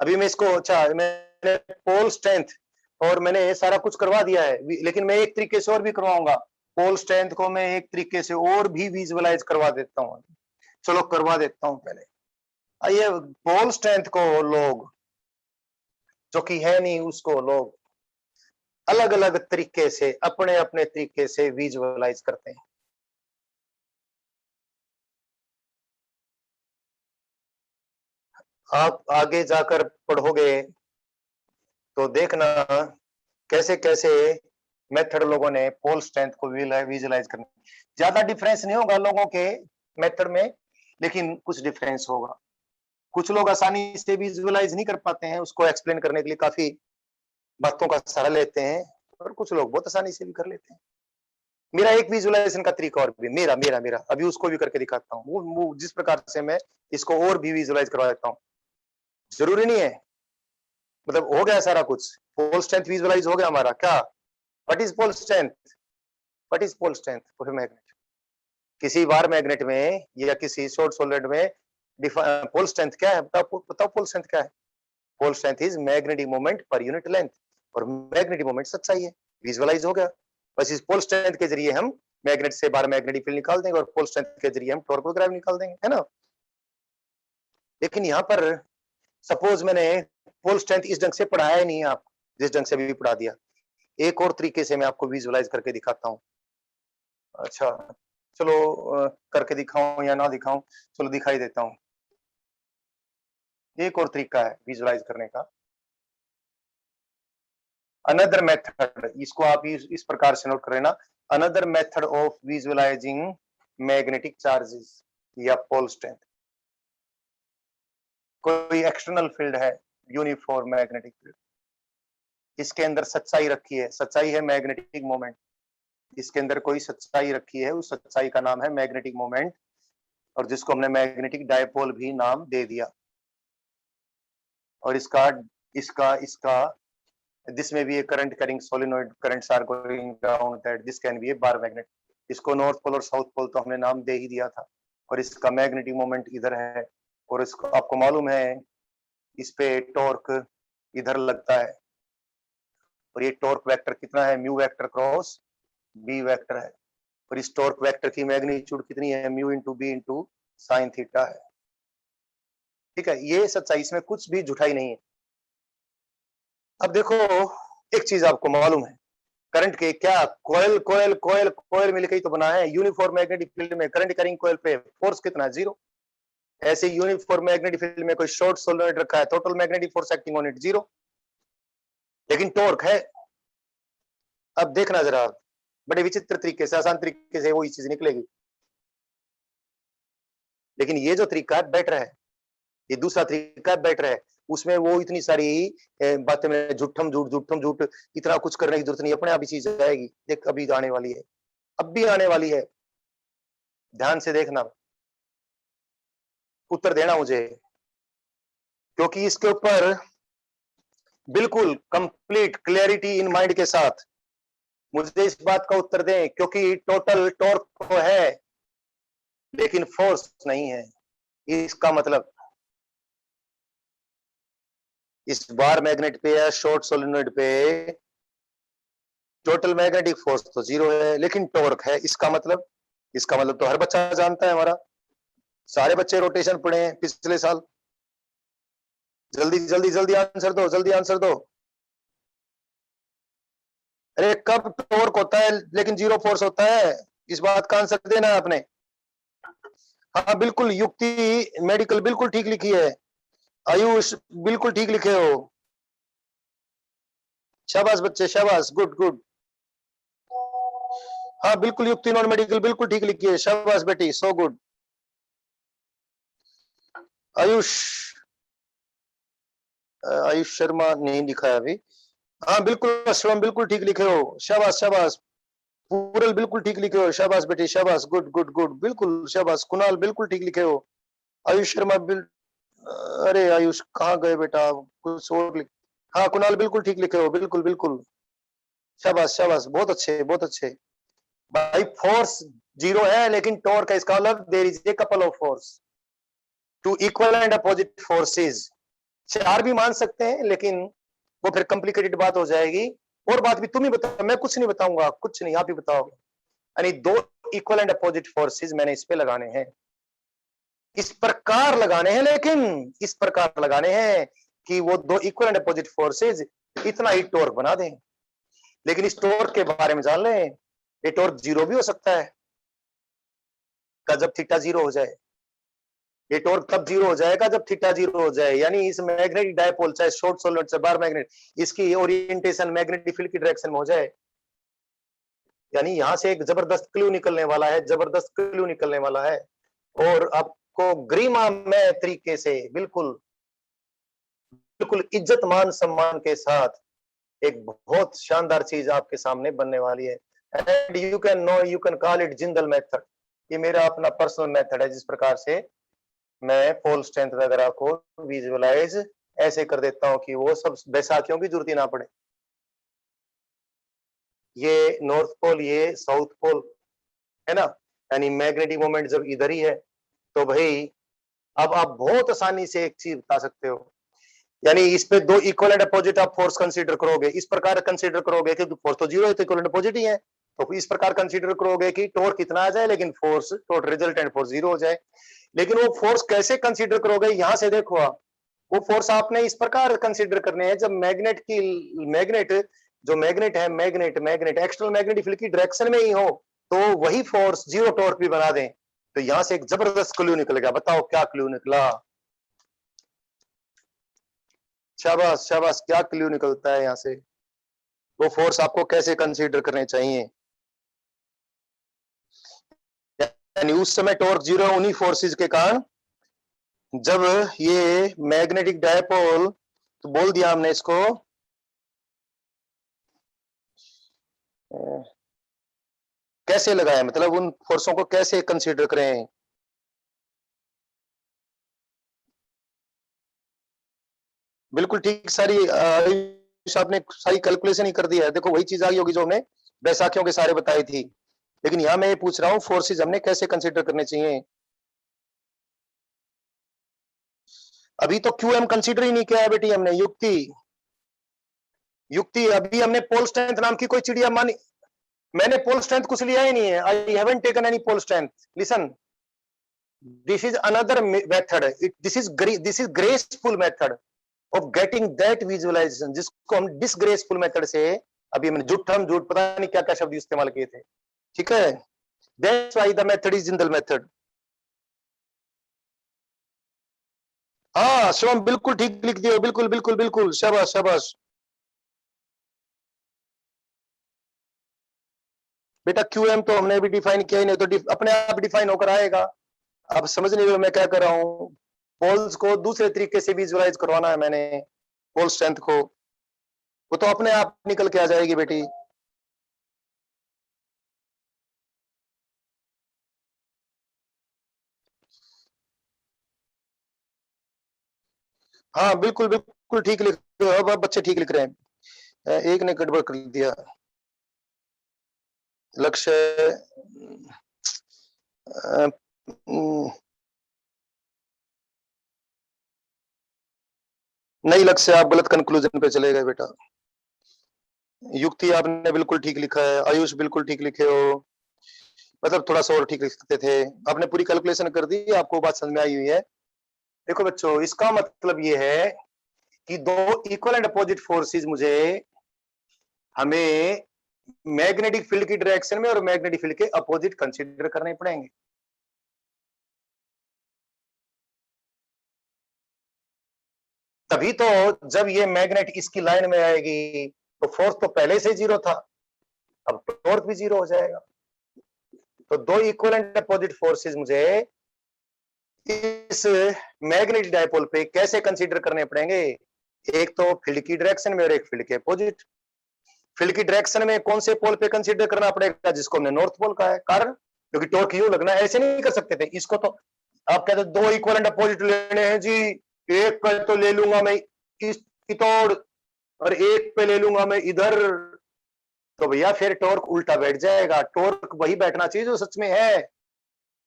अभी मैं इसको, अच्छा मैंने पोल स्ट्रेंथ और मैंने सारा कुछ करवा दिया है, लेकिन मैं एक तरीके से और भी करवाऊंगा। पोल स्ट्रेंथ को मैं एक तरीके से और भी विजुअलाइज करवा देता हूँ। चलो करवा देता हूँ पहले। आइए, पोल स्ट्रेंथ को लोग, जो कि है नहीं, उसको लोग अलग अलग तरीके से अपने अपने तरीके से विजुअलाइज करते हैं। आप आगे जाकर पढ़ोगे तो देखना कैसे कैसे मेथड लोगों ने पोल स्ट्रेंथ को विजुलाइज करना। ज्यादा डिफरेंस नहीं होगा लोगों के मेथड में, लेकिन कुछ डिफरेंस होगा। कुछ लोग आसानी से विजुलाइज नहीं कर पाते हैं, उसको एक्सप्लेन करने के लिए काफी बातों का सहारा लेते हैं, और कुछ लोग बहुत आसानी से भी कर लेते हैं। मेरा एक विजुलाइजेशन का तरीका और भी, मेरा मेरा मेरा अभी उसको भी करके दिखाता हूँ। वो जिस प्रकार से मैं इसको और भी विजुलाइज करवा देता हूँ, जरूरी नहीं है, मतलब हो गया सारा कुछ। पोल स्ट्रेंथ विजुलाइज हो गया हमारा। क्या what is pole strength? What is pole strength of a magnet? किसी बार मैग्नेट में या किसी शॉर्ट सोलेनोइड में पोल स्ट्रेंथ क्या है? बताओ बताओ, पोल स्ट्रेंथ क्या है? Pole strength is magnetic moment per unit length, और मैग्नेटिक मोमेंट सच्चाई है, विजुअलाइज हो गया। बस इस पोल स्ट्रेंथ के जरिए हम मैग्नेट से बाहर मैग्नेटिक फील्ड निकाल देंगे, और पोल स्ट्रेंथ के जरिए हम टॉर्क ग्राविटी निकाल देंगे, है ना। लेकिन यहाँ पर सपोज मैंने पोल स्ट्रेंथ इस ढंग से पढ़ाया ही नहीं है आपको, जिस ढंग से अभी पढ़ा दिया। एक और तरीके से मैं आपको विजुअलाइज करके दिखाता हूँ। अच्छा चलो करके दिखाऊं या ना दिखाऊं, चलो दिखाई देता हूँ। एक और तरीका है विजुअलाइज करने का, अनदर मेथड, इसको आप इस प्रकार से नोट कर लेना। Another method of visualising magnetic charges या पोल स्ट्रेंथ। कोई एक्सटर्नल फील्ड है, यूनिफॉर्म मैग्नेटिक फील्ड, इसके अंदर सच्चाई रखी है, सच्चाई है मैग्नेटिक मोमेंट। इसके अंदर कोई सच्चाई रखी है, उस सच्चाई का नाम है मैग्नेटिक मोमेंट, और जिसको हमने मैग्नेटिक डायपोल भी नाम दे दिया। और इसका इसका इसका this may be a current carrying solenoid, currents are going down that this can be a bar magnet। इसको नॉर्थ पोल और साउथ पोल तो हमने नाम दे ही दिया था, और इसका मैग्नेटिक मोमेंट इधर है, और इसको आपको मालूम है इस पे टॉर्क इधर लगता है, और ये टॉर्क वेक्टर कितना है? Mu vector cross B vector है, और इस टॉर्क वेक्टर की मैग्नीट्यूड कितनी है? Mu into b into sine theta है। ठीक है, ये सच्चाई, इसमें कुछ भी झूठाई नहीं है। अब देखो, एक चीज आपको मालूम है, करंट के क्या कोयल कोयल कोयल कोयल मिलकर ही तो बना है। यूनिफॉर्म मैग्नेटिक फील्ड में करंट कैरिंग कोयल पे फोर्स कितना है? जीरो। ऐसे यूनिफॉर्म मैग्नेटिक फील्ड में कोई शॉर्ट सोलेनोइड रखा है, total magnetic force acting on it zero, लेकिन टॉर्क है। अब देखना जरा, बड़े विचित्र तरीके से, आसान तरीके से वही चीज निकलेगी। लेकिन ये जो तरीका है बेटर है, ये दूसरा तरीका बेटर है। उसमें वो इतनी सारी बातें में झूठम झूठ इतना कुछ करने की जरूरत नहीं, अपने आप ही चीज आएगी। देख अभी आने वाली है, अब भी आने वाली है, ध्यान से देखना, उत्तर देना मुझे, क्योंकि इसके ऊपर बिल्कुल कंप्लीट क्लैरिटी इन माइंड के साथ मुझे इस बात का उत्तर दें, क्योंकि टोटल टॉर्क तो है लेकिन फोर्स नहीं है। इसका मतलब इस बार मैग्नेट पे या शॉर्ट सोलेनोइड पे टोटल मैग्नेटिक फोर्स तो जीरो है, लेकिन टॉर्क है। इसका मतलब तो हर बच्चा जानता है हमारा, सारे बच्चे रोटेशन पढ़े हैं पिछले साल। जल्दी जल्दी जल्दी आंसर दो, जल्दी आंसर दो। अरे कब टॉर्क होता है लेकिन जीरो फोर्स होता है? इस बात का आंसर देना है आपने। हाँ बिल्कुल, युक्ति मेडिकल बिल्कुल ठीक लिखी है, आयुष बिल्कुल ठीक लिखे हो, शाबाश बच्चे शाबाश, गुड गुड। हाँ बिल्कुल, युक्ति नॉन मेडिकल बिल्कुल ठीक लिखी है, शाबाश बेटी, सो गुड। आयुष आयुष शर्मा नहीं लिखा है अभी। हाँ बिल्कुल अश्वम बिल्कुल ठीक लिखे हो, शाबाश शाबाश। पूरल बिल्कुल ठीक लिखे हो, शाबाश बेटी शाबाश, गुड गुड गुड, बिल्कुल शाबाश। कुणाल बिल्कुल ठीक लिखे हो। आयुष शर्मा अरे आयुष कहाँ गए बेटा, कुछ और लिख। हाँ कुणाल बिल्कुल ठीक लिखे हो, बिल्कुल बिल्कुल, शाबाश शाबाश, बहुत अच्छे बहुत अच्छे। भाई फोर्स जीरो है लेकिन टॉर्क है, इसका मतलब there is a couple of force two equal and opposite forces. चार भी मान सकते हैं लेकिन वो फिर कॉम्प्लिकेटेड बात हो जाएगी। और बात भी तुम ही बताओ, मैं कुछ नहीं बताऊंगा, कुछ नहीं, आप ही बताओगे। यानी दो इक्वल एंड अपोजिट फोर्सेस मैंने इस पे लगाने हैं, इस प्रकार लगाने हैं, लेकिन इस प्रकार लगाने हैं कि वो दो इक्वल एंड अपोजिट फोर्सेस इतना ही टॉर्क बना दें। लेकिन इस टॉर्क के बारे में जान लें, ये टॉर्क जीरो भी हो सकता है, का जब थीटा जीरो हो जाए। ये टॉर्क तब जीरो हो जाएगा जब थीटा जीरो हो जाए, यानी इस मैग्नेटिक डायपोल चाहे शॉर्ट सॉलिड से बार मैग्नेट, इसकी ओरिएंटेशन मैग्नेटिक फील्ड की डायरेक्शन में हो जाए। यानी यहां से एक जबरदस्त क्लू निकलने वाला है, जबरदस्त क्लू निकलने वाला है, और आपको गरिमामय तरीके से बिल्कुल बिल्कुल इज्जत मान सम्मान के साथ एक बहुत शानदार चीज आपके सामने बनने वाली है। And you can call it Jindal method. ये मेरा अपना पर्सनल मेथड है, जिस प्रकार से मैं पोल स्ट्रेंथ वगैरह को विजुअलाइज ऐसे कर देता हूं कि वो सब बैसाखियों की जरूरत ही ना पड़े। ये नॉर्थ पोल, ये साउथ पोल है ना, यानी मैग्नेटिक मोमेंट जब इधर ही है तो भाई अब आप बहुत आसानी से एक चीज बता सकते हो, यानी इस पे दो इक्वल एंड अपोजिट आप फोर्स कंसीडर करोगे, इस प्रकार कंसीडर करोगे कि फोर्स तो जीरो है तो इक्वल एंड अपोजिट ही है, तो इस प्रकार कंसीडर करोगे कि टॉर्क कितना आ जाए लेकिन force total resultant force zero हो जाए। लेकिन वो फोर्स कैसे कंसीडर करोगे, यहां से देखो आप, वो फोर्स आपने इस प्रकार कंसीडर करने हैं जब मैग्नेट जो मैग्नेट है, मैग्नेट एक्सटर्नल मैग्नेटिक फील्ड की डायरेक्शन में ही हो, तो वही फोर्स जीरो टॉर्क भी बना दें। तो यहां से एक जबरदस्त क्लू निकल गया। बताओ क्या क्लू निकला? शाबाश शाबाश, क्या क्लू निकलता है यहां से? वो फोर्स आपको कैसे कंसीडर करने चाहिए? यानी उस समय टॉर्क जीरो उन्हीं फोर्सेस के कारण जब ये मैग्नेटिक डायपोल, तो बोल दिया हमने इसको कैसे लगाया, मतलब उन फोर्सों को कैसे कंसीडर करें? बिल्कुल ठीक, सारी आपने सारी कैलकुलेशन ही कर दिया है। देखो वही चीज आ गई होगी जो हमने बैसाखियों के सारे बताई थी, लेकिन यहां मैं ये पूछ रहा हूँ फोर्सेस हमने कैसे कंसीडर करने चाहिए। अभी तो क्यूएम कंसीडर ही नहीं किया है बेटी हमने। युक्ति युक्ति अभी हमने पोल स्ट्रेंथ नाम की कोई चिड़िया मानी, मैंने पोल स्ट्रेंथ कुछ लिया ही नहीं है। I haven't taken any pole strength. Listen, this is another method, this is graceful method of getting that visualisation, जिसको हम डिसग्रेसफुल मेथड से, अभी हमने झूठ पता नहीं क्या क्या शब्द इस्तेमाल किए थे, ठीक है? That's why the method is Jindal method. हाँ शिवम, बिल्कुल ठीक लिख दिया, बिल्कुल बिल्कुल बिल्कुल, शाबाश शाबाश बेटा। क्यूएम तो हमने भी डिफाइन किया ही नहीं, तो अपने आप डिफाइन होकर आएगा। अब समझ नहीं रहे मैं क्या कर रहा हूँ। पोल्स को दूसरे तरीके से विजुअलाइज करवाना है मैंने, पोल स्ट्रेंथ को, वो तो अपने आप निकल के आ जाएगी बेटी। हाँ बिल्कुल बिल्कुल ठीक लिख रहे हो, अब बच्चे ठीक लिख रहे हैं। एक ने गड़बड़ कर दिया। लक्ष्य नहीं, लक्ष्य आप गलत कंक्लूजन पे चले गए बेटा। युक्ति आपने बिल्कुल ठीक लिखा है, आयुष बिल्कुल ठीक लिखे हो, मतलब थोड़ा सा और ठीक लिख सकते थे। आपने पूरी कैलकुलेशन कर दी, आपको बात समझ में आई हुई है। देखो बच्चों, इसका मतलब ये है कि दो इक्वल एंड अपोजिट फोर्सेस मुझे हमें मैग्नेटिक फील्ड की डायरेक्शन में और मैग्नेटिक फील्ड के अपोजिट कंसीडर करने पड़ेंगे। तभी तो जब ये मैग्नेट इसकी लाइन में आएगी तो फोर्स तो पहले से जीरो था, अब टॉर्क भी जीरो हो जाएगा। तो दो इक्वल एंड अपोजिट फोर्सेस मुझे इस मैग्नेटिक डायपोल पे कैसे कंसीडर करने पड़ेंगे? एक तो फील्ड की डायरेक्शन में और एक फील्ड के अपोजिट। फील्ड की डायरेक्शन में कौन से पोल पे कंसीडर करना पड़ेगा? जिसको हमने नॉर्थ पोल कहा है। कारण क्योंकि टॉर्क यू लगना, ऐसे नहीं कर सकते थे इसको। तो आप कहते दो इक्वल एंड अपोजिट लेने हैं जी, एक पे तो ले लूंगा मैं इस की तोड़ और एक पे ले लूंगा मैं इधर, तो भैया फिर टॉर्क उल्टा बैठ जाएगा। टॉर्क वही बैठना चाहिए जो सच में है।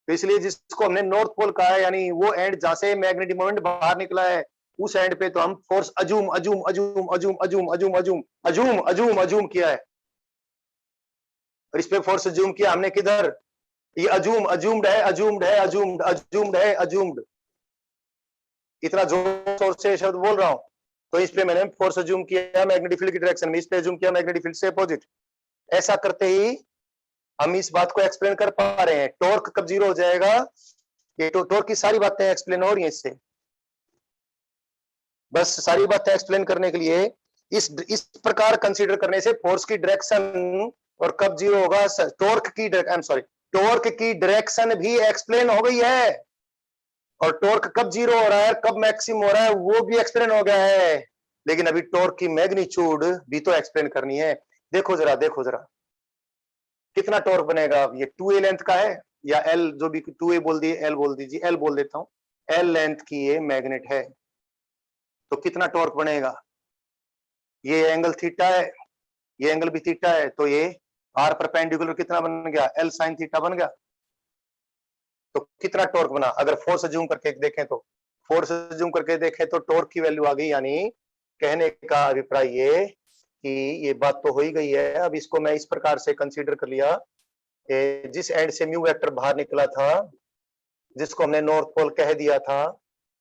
तो इसलिए जिसको हमने नॉर्थ पोल कहा है, यानी वो एंड जहां से मैग्नेटिक मोमेंट बाहर निकला है, उस एंड पे तो हम force assume assume assume assume assume assume assume assume assume assume किया है। और इस पे फोर्स अजूम किया हमने किधर? ये अजूम अजूम्ड है, अजूम्ड है, अजूम्ड अजूम्ड है, अजूम्ड। इतना जोर शोर से शब्द बोल रहा हूं, तो इस पे मैंने फोर्स अजूम किया मैग्नेटिक फील्ड की डायरेक्शन में, इस पे अजूम किया मैग्नेटिक फील्ड से अपोजिट। ऐसा करते ही हम इस बात को एक्सप्लेन कर पा रहे हैं। टॉर्क कब जीरो हो जाएगा? ये तो टॉर्क की सारी बातें एक्सप्लेन हो रही हैं इससे, बस सारी बातें एक्सप्लेन करने के लिए इस प्रकार कंसीडर करने से फोर्स की डायरेक्शन और कब जीरो होगा, टॉर्क की टॉर्क की डायरेक्शन भी एक्सप्लेन हो गई है, और टॉर्क कब जीरो हो रहा है, कब मैक्सिमम हो रहा है, वो भी एक्सप्लेन हो गया है। लेकिन अभी टॉर्क की मैग्नीट्यूड भी तो एक्सप्लेन करनी है। देखो जरा कितना टॉर्क बनेगा। ये 2a लेंथ का है, या एल जो भी 2a बोल दिए, एल बोल दीजिए, एल बोल देता हूं, एल लेंथ की ये मैग्नेट है, तो कितना टॉर्क बनेगा। ये एंगल थीटा है, ये एंगल भी थीटा है, तो ये आर परपेंडिकुलर कितना बन गया, एल साइन थीटा बन गया। तो कितना टॉर्क बना, अगर फोर्स जूम करके देखें तो, फोर्स जूम करके देखें तो टॉर्क की वैल्यू आ गई। यानी कहने का अभिप्राय ये कि ये बात तो हो ही गई है। अब इसको मैं इस प्रकार से कंसीडर कर लिया, जिस एंड से म्यू वेक्टर बाहर निकला था, जिसको हमने नॉर्थ पोल कह दिया था,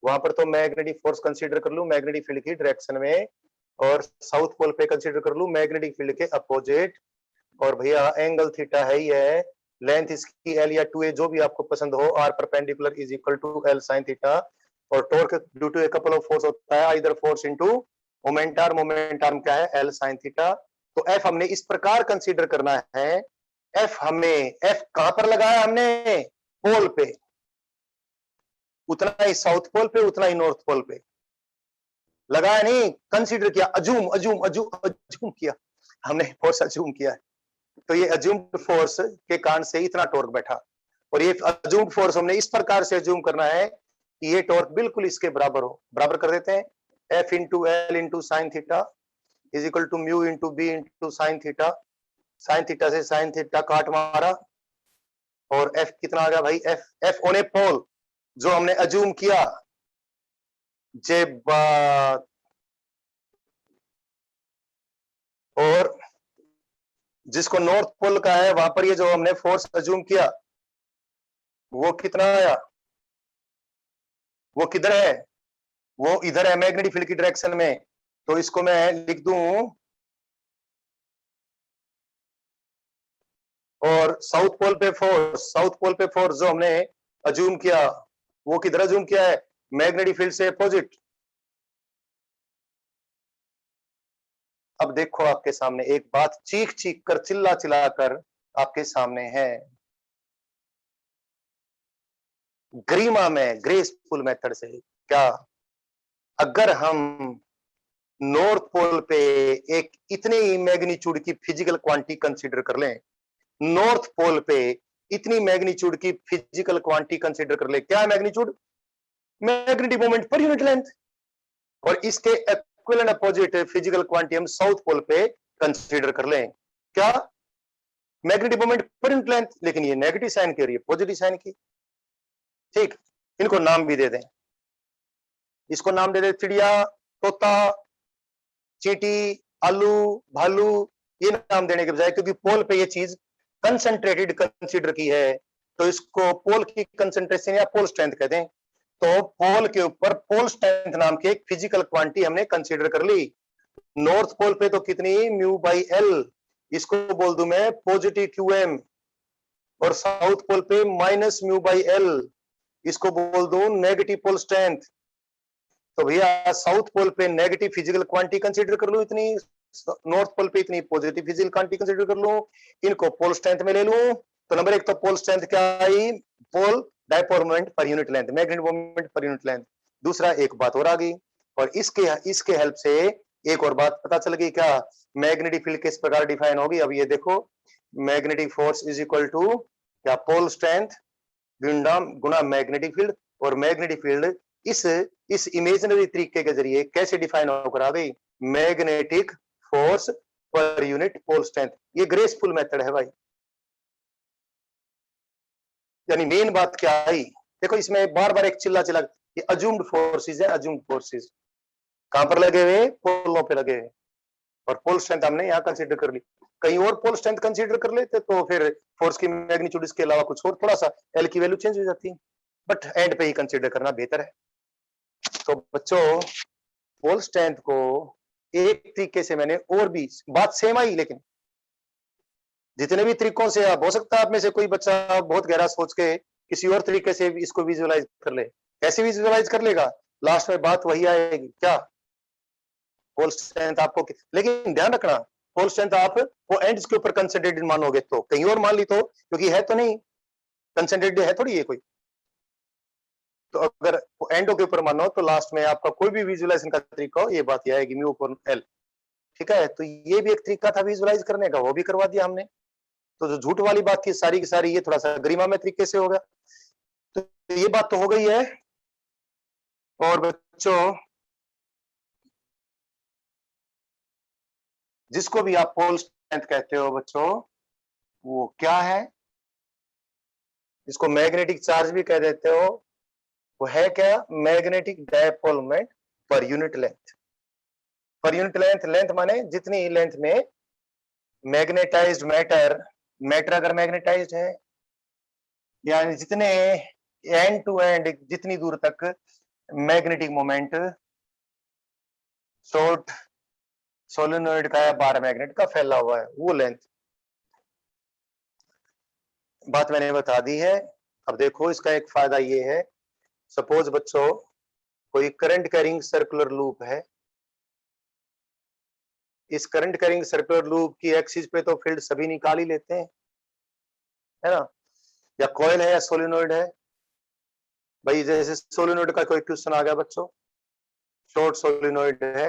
वहां पर तो मैग्नेटिक फोर्स कंसीडर कर लूं मैग्नेटिक फील्ड की डायरेक्शन में, और साउथ पोल पे कंसीडर कर लूं मैग्नेटिक फील्ड के अपोजिट। और भैया एंगल थीटा है ही है, लेंथ इसकी एल या 2a जो भी आपको पसंद हो, R perpendicular is equal to L sine theta, और torque due to a couple of force होता है, either force into moment arm क्या है, एल साइन थीटा। तो एफ हमने इस प्रकार कंसीडर करना है, एफ कहां पर लगाया हमने, पोल पे, उतना ही साउथ पोल पे, उतना ही नॉर्थ पोल पे लगाया नहीं, कंसीडर किया, अजूम अजूम अजूम अजूम किया हमने, फोर्स अजूम किया है। तो ये अज्यूम्ड फोर्स के कारण से इतना टॉर्क बैठा, और ये अज्यूम्ड फोर्स हमने इस प्रकार से अज्यूम करना है कि ये टॉर्क बिल्कुल इसके बराबर हो। बराबर कर देते हैं, f into L into sine theta is equal to mu into b into sine theta. Sine theta से साइन थीटा काट मारा, और एफ कितना आ गया भाई, f f on a pole जो हमने अज्यूम किया, जे बात। और जिसको नॉर्थ पोल का है, वहां पर ये जो हमने फोर्स अज्यूम किया, वो कितना आया, वो किधर है, वो इधर है मैग्नेटिक फील्ड की डायरेक्शन में। तो इसको मैं लिख दूं, और साउथ पोल पे फोर्स जो हमने अज्यूम किया, वो किधर अज्यूम किया है, मैग्नेटिक फील्ड से अपोजिट। अब देखो आपके सामने एक बात चीख चीख कर, चिल्ला चिल्ला कर आपके सामने है, ग्रीमा में ग्रेसफुल मेथड से। क्या, अगर हम नॉर्थ पोल पे एक इतनी मैग्नीट्यूड की फिजिकल क्वांटिटी कंसीडर कर लें, नॉर्थ पोल पे इतनी मैग्नीट्यूड की फिजिकल क्वांटिटी कंसीडर कर ले, क्या magnitude, magnetic moment per unit length, और इसके इक्विवेलेंट अपोजिट फिजिकल क्वांटिटी हम साउथ पोल पे कंसीडर कर लें, क्या, magnetic moment per unit length, लेकिन ये नेगेटिव साइन की और ये पॉजिटिव साइन की। ठीक, इनको नाम भी दे दें, इसको नाम दे दे चिड़िया, तोता, चींटी, आलू, भालू, ये नाम देने के बजाय, क्योंकि पोल पे ये चीज कंसंट्रेटेड कंसीडर की है, तो इसको पोल की कंसंट्रेशन या पोल स्ट्रेंथ कहते हैं। तो पोल के ऊपर पोल स्ट्रेंथ नाम की एक फिजिकल क्वांटिटी हमने कंसीडर कर ली। नॉर्थ पोल पे तो कितनी, म्यू बाई एल, इसको बोल दूं मैं पॉजिटिव क्यूएम, और साउथ पोल पे माइनस म्यू बाई एल, इसको बोल दूं नेगेटिव पोल स्ट्रेंथ। तो भैया साउथ पोल पे नेगेटिव फिजिकल क्वांटिटी कंसीडर कर लूं इतनी, नॉर्थ पोल पे इतनी पॉजिटिव फिजिकल क्वांटिटी कंसीडर कर लूं, इनको पोल स्ट्रेंथ में ले लूं। तो नंबर एक तो पोल स्ट्रेंथ क्या आई, pole dipole moment per unit length, magnetic moment per unit length. दूसरा एक बात और आ गई, और इसके हेल्प से एक और बात पता चल गई, क्या, मैग्नेटिक फील्ड किस प्रकार डिफाइन होगी। अब ये देखो, magnetic force is equal to क्या, पोल स्ट्रेंथ गुना मैग्नेटिक फील्ड, और मैग्नेटिक फील्ड इस इमेजिनरी तरीके के जरिए कैसे डिफाइन होकर आ गई, magnetic force per unit pole strength. ये ग्रेसफुल मेथड है भाई। यानी मेन बात क्या आई, देखो इसमें बार बार एक चिल्ला चिल्ला, ये अज्यूम्ड फोर्सेस है, अज्यूम्ड फोर्सेस कहां पर लगे हुए, पोलों पे लगे हुए, और पोल स्ट्रेंथ हमने यहाँ कंसीडर कर ली। कहीं और पोल स्ट्रेंथ कंसीडर कर लेते तो फिर फोर्स की मैग्नीट्यूड इसके अलावा कुछ और, थोड़ा सा एल की वैल्यू चेंज हो जाती, बट एंड पे ही कंसीडर करना बेहतर है। तो बच्चों, पोल स्ट्रेंथ को एक तरीके से मैंने, और भी बात सेम आई, लेकिन जितने भी तरीकों से आप, हो सकता है आप में से कोई बच्चा बहुत गहरा सोच के किसी और तरीके से इसको विजुअलाइज कर ले। कैसे विजुअलाइज कर लेगा? लास्ट में बात वही आएगी, क्या? पोल स्ट्रेंथ आपको, लेकिन ध्यान रखना, पोल स्ट्रेंथ आप वो एंड्स के ऊपर कंसंट्रेटेड मानोगे तो, कहीं और मान ली तो, क्योंकि है तो नहीं कंसंट्रेटेड, है थोड़ी ये कोई। तो अगर एंडो के ऊपर मानो तो लास्ट में आपका कोई भी विजुअलाइजेशन का तरीका हो, ये बात ये आएगी म्यू अपॉन एल। ठीक है, तो ये भी एक तरीका था विजुअलाइज करने का, वो भी करवा दिया हमने। तो जो झूठ वाली बात थी सारी की सारी, ये थोड़ा सा गरिमा में तरीके से हो गया। तो ये बात तो हो गई है। और बच्चों, जिसको भी आप पोल स्ट्रेंथ कहते हो बच्चों, वो क्या है? इसको मैग्नेटिक चार्ज भी कह देते हो। वो है क्या? Magnetic dipole moment per unit length. पर यूनिट लेंथ, लेंथ माने जितनी लेंथ में मैग्नेटाइज्ड मैटर, मैटर अगर मैग्नेटाइज्ड है, यानी जितने एंड टू एंड, जितनी दूर तक मैग्नेटिक मोमेंट शॉर्ट सोलेनोइड का या बार मैग्नेट का फैला हुआ है, वो लेंथ। बात मैंने बता दी है। अब देखो, इसका एक फायदा ये है, सपोज बच्चों कोई करंट कैरिंग सर्कुलर लूप है। इस करंट कैरिंग सर्कुलर लूप की एक्सिस पे तो फील्ड सभी निकाल ही लेते हैं, है ना? या कॉइल है या सोलेनोइड है। भाई जैसे सोलेनोइड का कोई क्वेश्चन आ गया बच्चों, शॉर्ट सोलेनोइड है,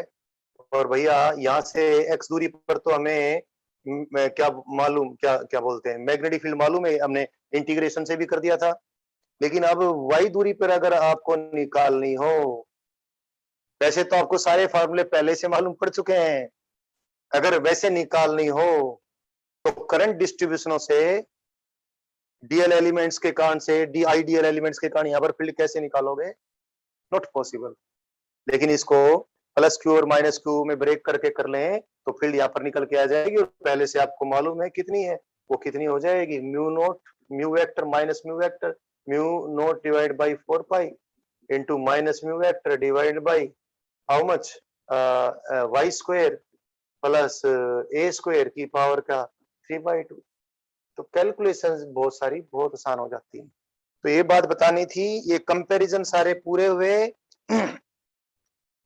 और भैया यहाँ से एक्स दूरी पर तो हमें क्या मालूम, क्या क्या बोलते हैं, मैग्नेटिक फील्ड मालूम है, हमने इंटीग्रेशन से भी कर दिया था। लेकिन अब वाई दूरी पर अगर आपको निकालनी हो, वैसे तो आपको सारे फार्मूले पहले से मालूम पड़ चुके हैं। अगर वैसे निकालनी हो तो करंट डिस्ट्रीब्यूशनों से, डीएल एलिमेंट्स के कारण से, डी आईडीएल एलिमेंट्स के कारण यहाँ पर फील्ड कैसे निकालोगे? Not possible. लेकिन इसको प्लस क्यू और माइनस क्यू में ब्रेक करके कर लें तो फील्ड यहाँ पर निकल के आ जाएगी, और पहले से आपको मालूम है कितनी है, वो कितनी हो जाएगी, mu not mu vector minus mu vector, mu not divide by 4 pi into minus mu vector divide by how much, y square plus a square की पावर का 3/2। तो कैलकुलेशन बहुत सारी बहुत आसान हो जाती है। तो ये बात बतानी थी, ये कंपैरिजन सारे पूरे हुए।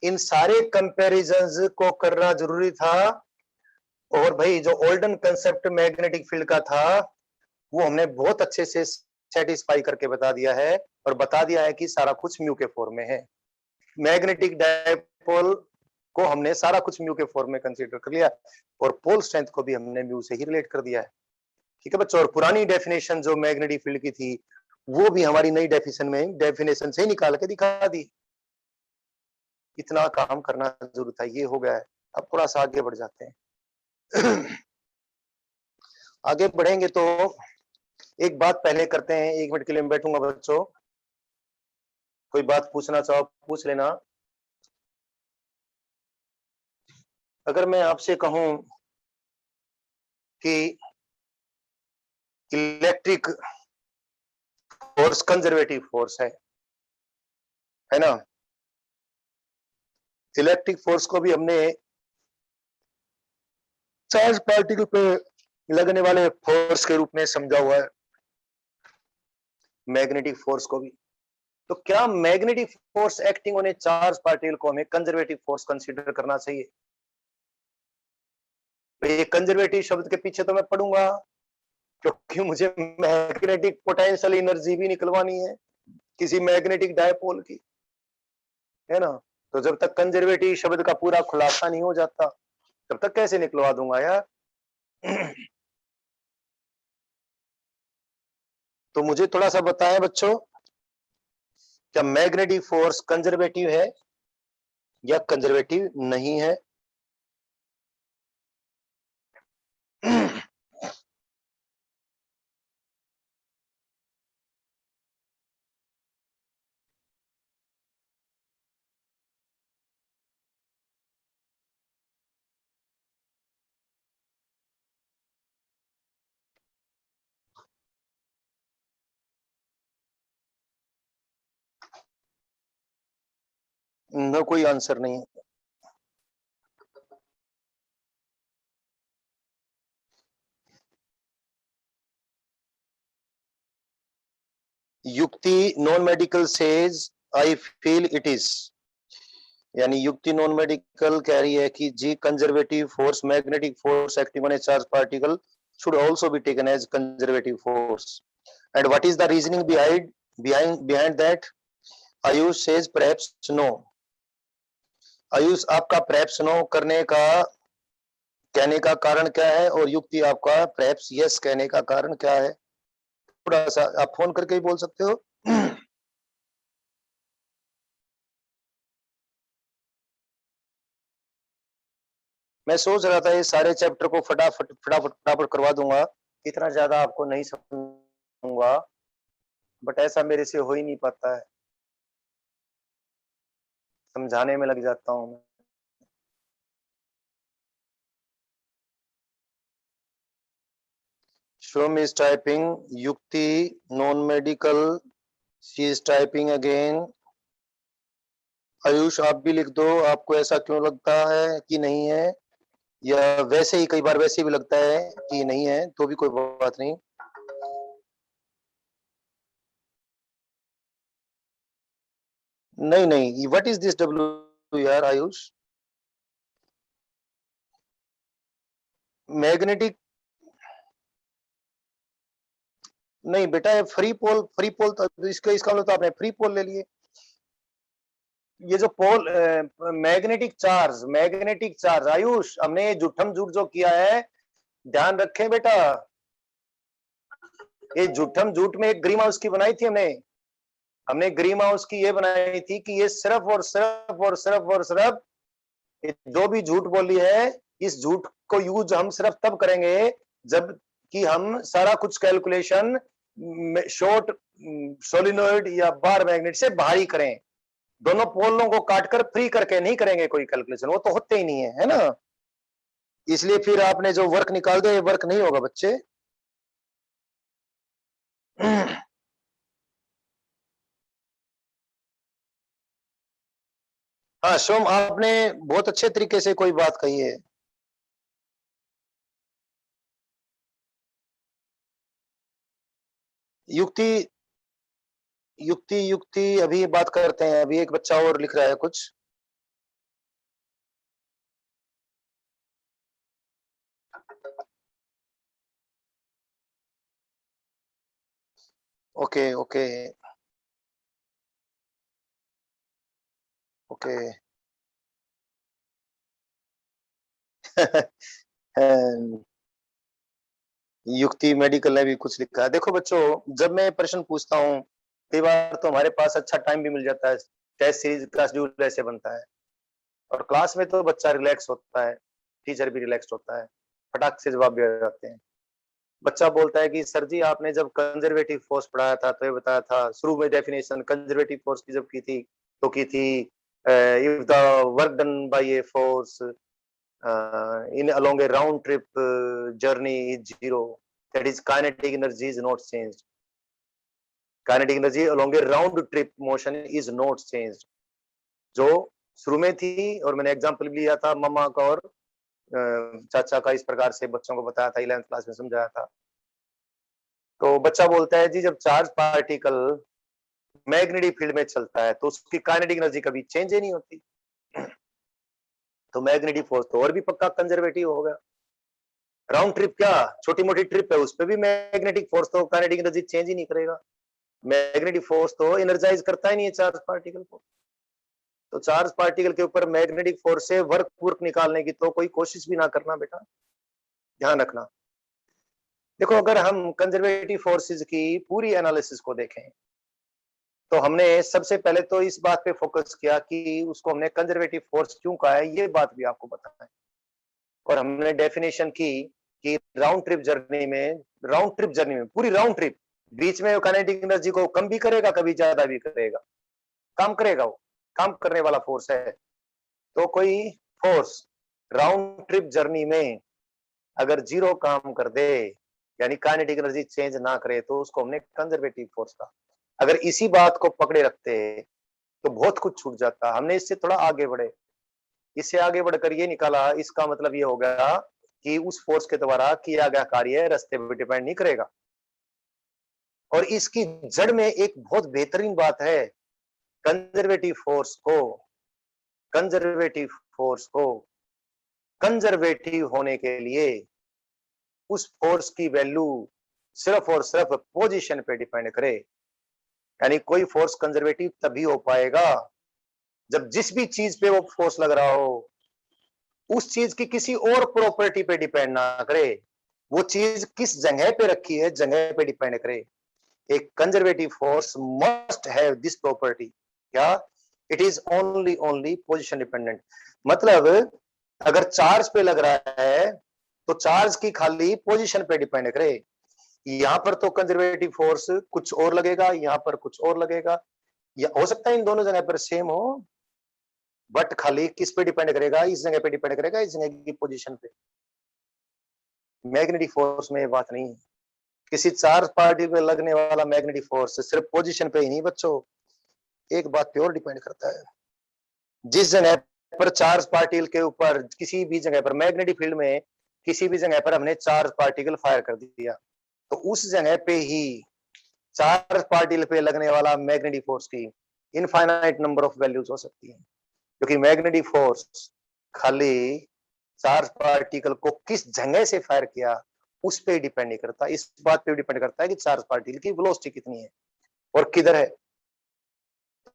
इन सारे कंपैरिजंस को करना जरूरी था। और भाई जो ओल्डन कंसेप्ट मैग्नेटिक फील्ड का था, वो हमने बहुत अच्छे से सेटिस्फाई करके बता दिया है, और बता दिया है कि सारा कुछ म्यू के फॉर्म में है। मैग्नेटिक डायपोल को हमने सारा कुछ म्यू के फॉर्म में कंसीडर कर लिया, और पोल स्ट्रेंथ को भी हमने म्यू से ही रिलेट कर दिया है। ठीक है बच्चों, और पुरानी डेफिनेशन जो मैग्नेटिक फील्ड की थी, वो भी हमारी नई डेफिनेशन से ही निकाल के दिखा दी। इतना काम करना जरूर था, ये हो गया है। अब थोड़ा सा आगे बढ़ जाते हैं। आगे बढ़ेंगे तो एक बात पहले करते हैं, 1 मिनट के लिए मैं बैठूंगा बच्चों, कोई बात पूछना चाहो पूछ लेना। अगर मैं आपसे कहूं कि इलेक्ट्रिक फोर्स कंजर्वेटिव फोर्स है ना? इलेक्ट्रिक फोर्स को भी हमने चार्ज पार्टिकल पे लगने वाले फोर्स के रूप में समझा हुआ है, मैग्नेटिक फोर्स को भी। तो क्या magnetic force acting on a charge particle को हमें कंजर्वेटिव फोर्स कंसीडर करना चाहिए? तो ये कंजर्वेटिव शब्द के पीछे तो मैं पढ़ूंगा, क्योंकि मुझे मैग्नेटिक पोटेंशियल एनर्जी भी निकलवानी है किसी मैग्नेटिक डायपोल की, है ना? तो जब तक कंजर्वेटिव शब्द का पूरा खुलासा नहीं हो जाता, तब तक कैसे निकलवा दूंगा यार? तो मुझे थोड़ा सा बताएं बच्चों, क्या मैग्नेटिक फोर्स कंजर्वेटिव है या कंजर्वेटिव नहीं है? न कोई आंसर नहीं। Yukti non medical says I feel it is, यानी युक्ति नॉन मेडिकल कह रही है कि जी conservative force magnetic force acting on a charge particle should also be taken as conservative force. And what is the reasoning behind that? Ayush says perhaps no. Ayush आपका perhaps no करने का कहने का कारण क्या है, और युक्ति आपका perhaps yes कहने का कारण क्या है? थोड़ा सा आप फोन करके ही बोल सकते हो। मैं सोच रहा था ये सारे चैप्टर को फटाफट करवा दूंगा, इतना ज्यादा आपको नहीं समझाऊंगा, बट ऐसा मेरे से हो ही नहीं पाता है, समझाने में लग जाता हूं मैं। Shom is typing, Yukti non-medical, she is typing again. Ayush आप भी लिख दो, आपको ऐसा क्यों लगता है कि नहीं है, या वैसे ही कई बार वैसे भी लगता है कि नहीं है, तो भी कोई बात नहीं। नहीं, व्हाट इज दिस डब्ल्यू यार आयुष? मैग्नेटिक नहीं बेटा, फ्री पोल तो इसका मतलब तो आपने फ्री पोल ले लिए। ये जो पोल मैग्नेटिक चार्ज आयुष, हमने झूठम झूठ जो किया है, ध्यान रखें बेटा, ये झूठम झूठ में एक ग्रीन हाउस की बनाई थी हमने ग्रीन हाउस की ये बनाई थी कि ये सिर्फ जो भी झूठ बोली है, इस झूठ को यूज हम सिर्फ तब करेंगे जब कि हम सारा कुछ कैलकुलेशन शॉर्ट सोलिनॉइड या बार मैग्नेट से बाहर ही करें, दोनों पोलों को काटकर फ्री करके नहीं करेंगे कोई कैलकुलेशन, वो तो होते ही नहीं है ना। इसलिए फिर आपने जो वर्क निकाल दिया, ये वर्क नहीं होगा बच्चे। हाँ सोम, आपने बहुत अच्छे तरीके से कोई बात कही है। युक्ति युक्ति युक्ति अभी बात करते हैं, अभी एक बच्चा और लिख रहा है कुछ। Okay okay okay. युक्ति मेडिकल ने भी कुछ लिखा है। देखो बच्चों, जब मैं प्रश्न पूछता हूँ, कई बार तो हमारे पास अच्छा टाइम भी मिल जाता है, टेस्ट सीरीज का शेड्यूल ऐसे बनता है, और क्लास में तो बच्चा रिलैक्स होता है, टीचर भी रिलैक्स होता है, फटाक से जवाब दे जाते हैं। बच्चा बोलता है कि सर जी आपने जब कंजर्वेटिव फोर्स पढ़ाया था तो ये बताया था, शुरू में डेफिनेशन कंजर्वेटिव फोर्स की जब की थी तो की थी if the work done bye a force in along a round trip journey is zero, that is kinetic energy is not changed, kinetic energy along a round trip motion is not changed, जो शुरू में थी, और मैंने example भी लिया था मम्मा का और चाचा का, इस प्रकार से बच्चों को बताया था, 11th क्लास में समझाया था। तो बच्चा बोलता है जी जब चार्ज पार्टिकल मैग्नेटिक फील्ड में चलता है तो उसकी काइनेटिक एनर्जी कभी चेंज ही नहीं होती, तो मैग्नेटिक फोर्स तो और भी पक्का कंजर्वेटिव हो गया। राउंड ट्रिप क्या छोटी मोटी ट्रिप है, उस पर भी मैग्नेटिक फोर्स तो काइनेटिक एनर्जी चेंज ही नहीं करेगा, मैग्नेटिक फोर्स तो एनर्जाइज करता ही नहीं है चार्ज पार्टिकल को, तो चार्ज पार्टिकल के ऊपर मैग्नेटिक फोर्स से वर्क निकालने की तो कोई कोशिश भी ना करना बेटा, ध्यान रखना। देखो अगर हम कंजर्वेटिव फोर्सेस की पूरी एनालिसिस को देखें, तो हमने सबसे पहले तो इस बात पे फोकस किया कि उसको हमने कंजर्वेटिव फोर्स क्यों कहा है, ये बात भी आपको बताना है, और हमने डेफिनेशन की कि राउंड ट्रिप जर्नी में पूरी राउंड ट्रिप बीच में काइनेटिक एनर्जी को कम भी करेगा, कभी ज्यादा भी करेगा, काम करेगा, वो काम करने वाला फोर्स है। तो कोई फोर्स राउंड ट्रिप जर्नी में अगर जीरो काम कर दे, यानी काइनेटिक एनर्जी चेंज ना करे, तो उसको हमने कंजर्वेटिव फोर्स कहा। अगर इसी बात को पकड़े रखते तो बहुत कुछ छूट जाता, हमने इससे थोड़ा आगे बढ़े, इससे आगे बढ़कर ये निकाला, इसका मतलब ये हो गया कि उस फोर्स के द्वारा किया गया कार्य रास्ते पर डिपेंड नहीं करेगा, और इसकी जड़ में एक बहुत बेहतरीन बात है, कंजर्वेटिव फोर्स को कंजर्वेटिव फोर्स को कंजर्वेटिव होने के लिए उस फोर्स की वैल्यू सिर्फ और सिर्फ पोजीशन पे डिपेंड करे। यानी कोई फोर्स कंजर्वेटिव तभी हो पाएगा जब जिस भी चीज पे वो फोर्स लग रहा हो उस चीज की किसी और प्रॉपर्टी पे डिपेंड ना करे, वो चीज किस जगह पे रखी है जगह पे डिपेंड करे। एक conservative force must have this property, क्या? It is only only position dependent. मतलब अगर चार्ज पे लग रहा है तो चार्ज की खाली पोजीशन पे डिपेंड करे। यहां पर तो कंजर्वेटिव फोर्स कुछ और लगेगा, यहां पर कुछ और लगेगा, या हो सकता है इन दोनों जगह पर सेम हो, बट खाली किस पे डिपेंड करेगा? इस जगह पे डिपेंड करेगा, इस जगह की पोजीशन पे। मैग्नेटिक फोर्स में ये बात नहीं है। किसी चार्ज पार्टिकल पे लगने वाला मैग्नेटिक फोर्स सिर्फ पोजीशन पे ही नहीं बच्चों, एक बात पे और डिपेंड करता है। जिस जगह पर चार्ज पार्टिकल के ऊपर किसी भी जगह पर मैग्नेटिक फील्ड में किसी भी जगह पर हमने चार्ज पार्टिकल फायर कर दिया तो उस जगह पे ही चार्ज पार्टिकल पे लगने वाला मैग्नेटिक फोर्स की इनफाइनाइट नंबर ऑफ वैल्यूज हो सकती है, क्योंकि मैग्नेटिक फोर्स खाली चार्ज पार्टिकल को किस जगह से फायर किया उस पे डिपेंड नहीं करता, इस बात पे डिपेंड करता है कि चार्ज पार्टिकल की वेलोसिटी कितनी है और किधर है।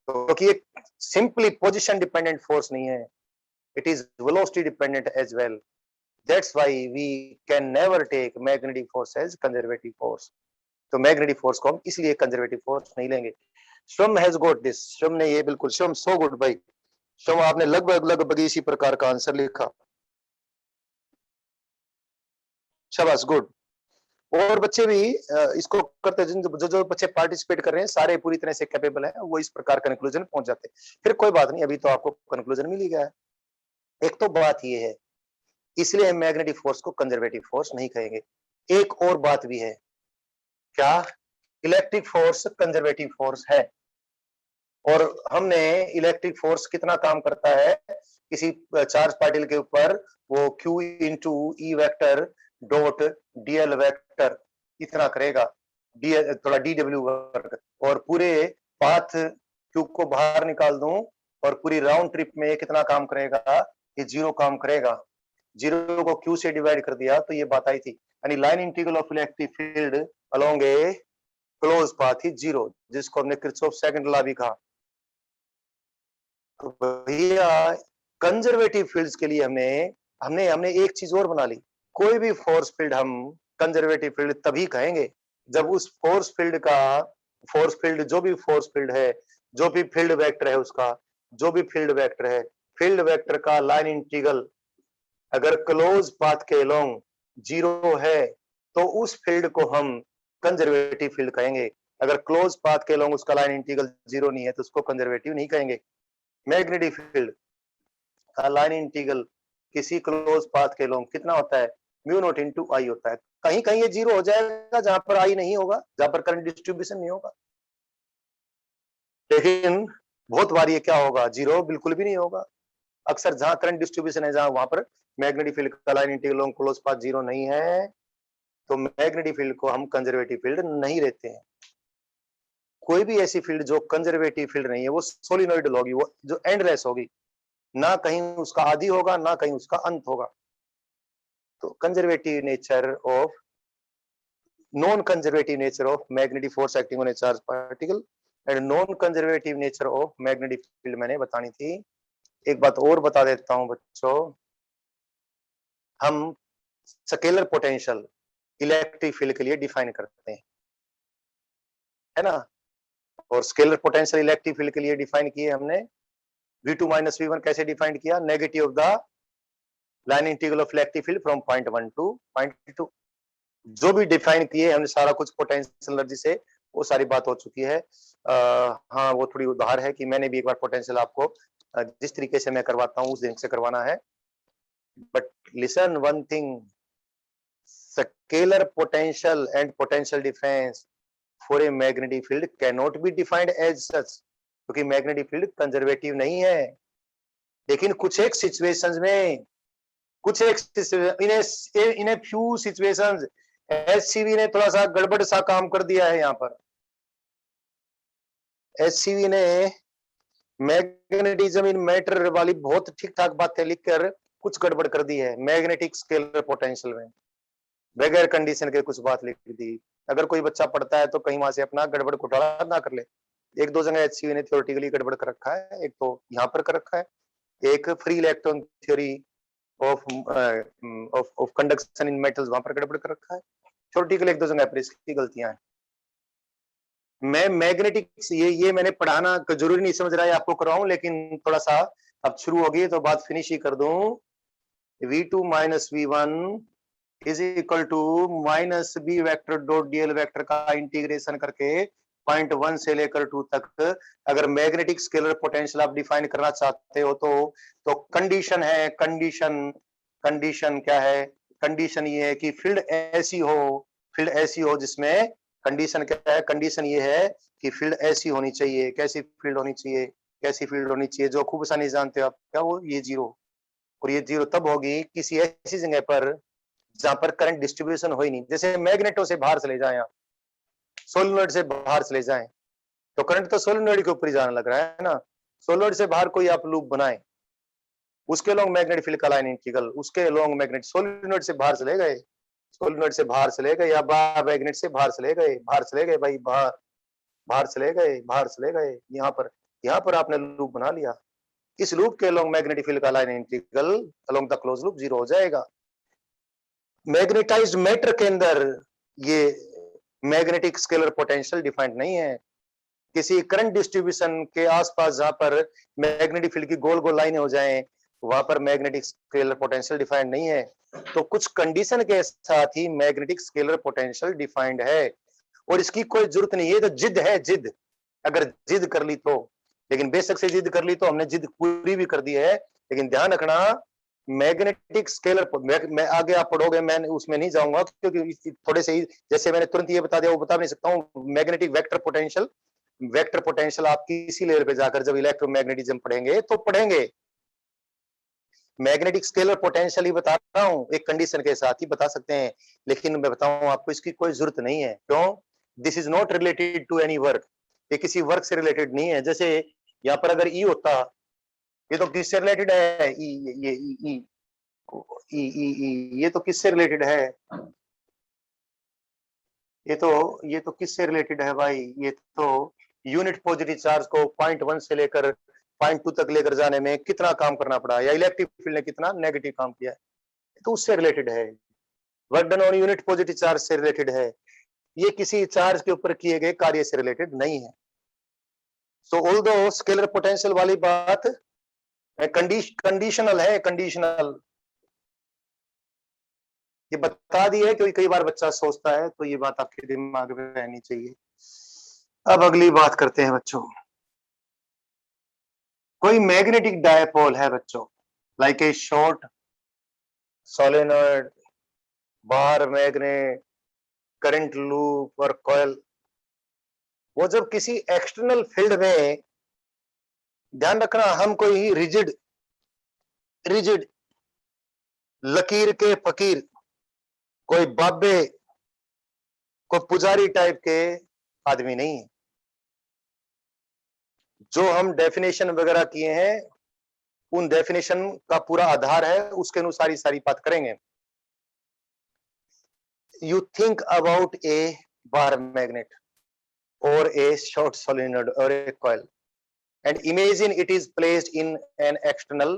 क्योंकि ये सिंपली पोजीशन डिपेंडेंट फोर्स नहीं है, it is velocity dependent as well. That's why we can never take magnetic force as conservative force. तो मैग्नेटिक फोर्स को हम इसलिए कंजर्वेटिव फोर्स नहीं लेंगे। श्रम हैज गॉट दिस, श्रम ने ये बिल्कुल, श्रम सो गुड भाई, श्रम आपने लगभग लगभग इसी प्रकार का आंसर लिखा, शाबाश, गुड। और बच्चे भी इसको करते हैं, जो जो बच्चे पार्टिसिपेट कर रहे हैं सारे पूरी तरह से कैपेबल हैं, वो इस प्रकार कंक्लूजन पहुंच जाते हैं। फिर कोई बात नहीं, अभी तो आपको कंक्लूजन मिल ही गया है। एक तो बात ये है, इसलिए हम मैग्नेटिक फोर्स को कंजर्वेटिव फोर्स नहीं कहेंगे। एक और बात भी है, क्या? इलेक्ट्रिक फोर्स कंजर्वेटिव फोर्स है, और हमने इलेक्ट्रिक फोर्स कितना काम करता है किसी चार्ज पार्टिकल के ऊपर, वो Q into E vector dot dl vector इतना करेगा, थोड़ा डीडब्ल्यू वर्ग, और पूरे पाथ Q को बाहर निकाल दूं और पूरी राउंड ट्रिप में कितना काम करेगा? ये 0 काम करेगा। 0 को Q से डिवाइड कर दिया तो ये बात आई थी, यानी line integral of electric field along A close path is 0, जिसको हमने किरचॉफ सेकंड लॉ भी कहा। तो भैया कंजर्वेटिव फील्ड्स के लिए हमने हमने हमने एक चीज और बना ली, कोई भी फोर्स फील्ड हम कंजर्वेटिव फील्ड तभी कहेंगे जब उस फोर्स फील्ड जो भी फोर्स फील्ड है, जो भी फील्ड वेक्टर है उसका, जो भी फील्ड वेक्टर है, फील्ड वेक्टर का लाइन इंटीग्रल अगर क्लोज पाथ के अलोंग 0 है तो उस फील्ड को हम कंजर्वेटिव फील्ड कहेंगे। अगर क्लोज पाथ के अलोंग उसका लाइन इंटीग्रल 0 नहीं है तो उसको कंजर्वेटिव नहीं कहेंगे। मैग्नेटिक फील्ड का लाइन इंटीग्रल किसी क्लोज पाथ के अलोंग कितना होता है? म्यू नॉट इनटू आई होता है। कहीं कहीं ये 0 हो जाएगा जहां पर आई नहीं होगा, जहां पर करंट डिस्ट्रीब्यूशन नहीं होगा, लेकिन बहुत बार ये क्या होगा? 0 बिल्कुल भी नहीं होगा। अक्सर जहां करंट डिस्ट्रीब्यूशन है, जहां वहां पर मैग्नेटिक फील्ड का लाइन इंटीग्रल क्लोज पाथ 0 नहीं है, तो मैग्नेटिक फील्ड को हम कंजर्वेटिव फील्ड नहीं रहते हैं। कोई भी ऐसी फील्ड जो कंजर्वेटिव फील्ड नहीं है वो सोलिनॉइडल होगी, वो जो एंडलेस होगी, ना कहीं उसका आदि होगा ना कहीं उसका अंत होगा। तो conservative nature of non conservative nature of magnetic force acting on a charge particle and non conservative nature of magnetic field मैंने बतानी थी। एक बात और बता देता हूं बच्चों, हम स्केलर पोटेंशियल इलेक्ट्रिक फील्ड के लिए डिफाइन करते हैं, है ना? और स्केलर पोटेंशियल इलेक्ट्रिक फील्ड के लिए डिफाइन किए हमने v2 माइनस v1 कैसे डिफाइन किया? Negative of the line integral of electric field from point 1 two point 2। जो भी डिफाइन किए हमने सारा कुछ पोटेंशियल एनर्जी से, वो सारी बात हो चुकी है। हाँ, वो थोड़ी उधार है कि मैंने भी एक बार पोटेंशियल आपको जिस तरीके से मैं करवाता हूँ उस दिन से करवाना है। But listen one thing, scalar potential and potential difference for a magnetic field can not be defined as such, क्योंकि मैग्नेटिक फील्ड कंजर्वेटिव नहीं है। लेकिन कुछ एक सिचुएशंस में, कुछ एक इन ए फ्यू सिचुएशंस एससीबी ने थोड़ा सा गड़बड़ सा काम कर दिया है यहाँ पर। एचसीवी ने मैग्नेटिज्म इन मैटर वाली बहुत ठीक ठाक बातें लिखकर कुछ गड़बड़ कर दी है मैग्नेटिक स्केलर पोटेंशियल में, बगैर कंडीशन के कुछ बात लिख दी। अगर कोई बच्चा पढ़ता है तो कहीं वहां से अपना गड़बड़ घोटाला ना कर ले। एक दो जगह एचसीवी ने थ्योरेटिकली गड़बड़ कर रखा है, एक तो यहाँ पर कर रखा है, एक free electron theory of of conduction in metals वहां पर गड़बड़ कर रखा है। थ्योरेटिकल एक दो जगह पर इसकी गलतियां हैं। मैं मैग्नेटिक्स ये मैंने पढ़ाना जरूरी नहीं समझ रहा है आपको कराऊं, लेकिन थोड़ा सा अब शुरू होगी तो बात फिनिश ही कर दूं। v2 minus v1 is equal to minus b vector dot dl vector का इंटीग्रेशन करके पॉइंट 1 से लेकर 2 तक अगर मैग्नेटिक स्केलर पोटेंशियल आप डिफाइन करना चाहते हो तो कंडीशन है, कंडीशन क्या है? कंडीशन ये है कि फील्ड ऐसी हो जिसमें कंडीशन क्या है? कंडीशन ये है कि फील्ड ऐसी होनी चाहिए। कैसी फील्ड होनी चाहिए? कैसी फील्ड होनी चाहिए जो खूब आसानी जानते हो आप, क्या वो ये जीरो, और ये जीरो तब होगी किसी ऐसी जगह पर जहां पर करंट डिस्ट्रीब्यूशन हो ही नहीं। जैसे मैग्नेटो से बाहर चले जाएं, सोलिनॉइड से बाहर चले जाएं तो करंट तो सोलिनॉइड के ऊपर ही जाने लग रहा है ना। सोलिनॉइड से बाहर कोई आप लूप बनाए, उसके लॉन्ग मैग्नेटिक फील्ड का लाइन इंटीग्रल, उसके लॉन्ग मैग्नेट सोलिनॉइड से बाहर चले गए, सोलिनॉइड से बाहर चले गए, या बाहर मैग्नेट से बाहर चले गए, भाई बाहर चले गए, यहाँ पर आपने लूप बना लिया। इस लूप के लॉन्ग मैग्नेटिक फील्ड का line integral along the close loop zero हो जाएगा। मैग्नेटाइज्ड मैटर के अंदर ये मैग्नेटिक स्केलर पोटेंशियल डिफाइंड नहीं है। किसी करंट डिस्ट्रीब्यूशन के आसपास जहां पर मैग्नेटिक फील्ड की गोल गोल लाइनें हो जाएं, वहां पर मैग्नेटिक स्केलर पोटेंशियल डिफाइंड नहीं है। तो कुछ कंडीशन के साथ ही मैग्नेटिक स्केलर पोटेंशियल डिफाइंड है, और इसकी कोई जरूरत नहीं है। तो जिद है, जिद अगर जिद कर ली तो, लेकिन बेशक से जिद कर ली तो हमने जिद पूरी भी कर दी है। लेकिन ध्यान रखना मैग्नेटिक स्केलर, मैं आगे आप पढ़ोगे, मैं उसमें नहीं जाऊंगा क्योंकि थोड़े से ही, जैसे मैंने तुरंत ये बता दिया वो बता नहीं सकता हूँ। मैग्नेटिक वेक्टर पोटेंशियल आप किसी लेवल पे जाकर जब इलेक्ट्रोमैग्नेटिज्म पढ़ेंगे तो पढ़ेंगे। मैग्नेटिक स्केलर पोटेंशियल ही बता रहा हूँ, एक कंडीशन के साथ ही बता सकते हैं, लेकिन मैं बताऊं आपको इसकी कोई जरूरत नहीं है। क्यों? This is not related to any work, ये किसी वर्क से रिलेटेड नहीं है। जैसे यहाँ पर अगर ई होता, ये तो किससे रिलेटेड है? ये तो किससे रिलेटेड है? ये तो किससे रिलेटेड है भाई? ये तो यूनिट पॉजिटिव चार्ज को पॉइंट 1 से लेकर पॉइंट 2 तक लेकर जाने में कितना काम करना पड़ा, या इलेक्ट्रिक फील्ड ने कितना नेगेटिव काम किया है, तो उससे रिलेटेड है। Work done on unit positive charge से रिलेटेड है, ये किसी चार्ज के ऊपर किए गए कार्य से रिलेटेड नहीं है। सो ऑल्दो स्केलर पोटेंशियल वाली बात कंडीशनल है, कंडीशनल ये बता दी है, क्योंकि कई बार बच्चा सोचता है, तो ये बात आपके दिमाग में रहनी चाहिए। अब अगली बात करते हैं बच्चों। कोई मैग्नेटिक डायपोल है बच्चों, like a short solenoid, bar magnet, current loop और कॉइल, वो जब किसी एक्सटर्नल फील्ड में, ध्यान रखना हम कोई रिजिड लकीर के फकीर, कोई बाबे, कोई पुजारी टाइप के आदमी नहीं है। जो हम डेफिनेशन वगैरह किए हैं उन डेफिनेशन का पूरा आधार है, उसके अनुसार ही सारी बात करेंगे। You think about A bar magnet or a short solenoid or a coil and imagine it is placed in an external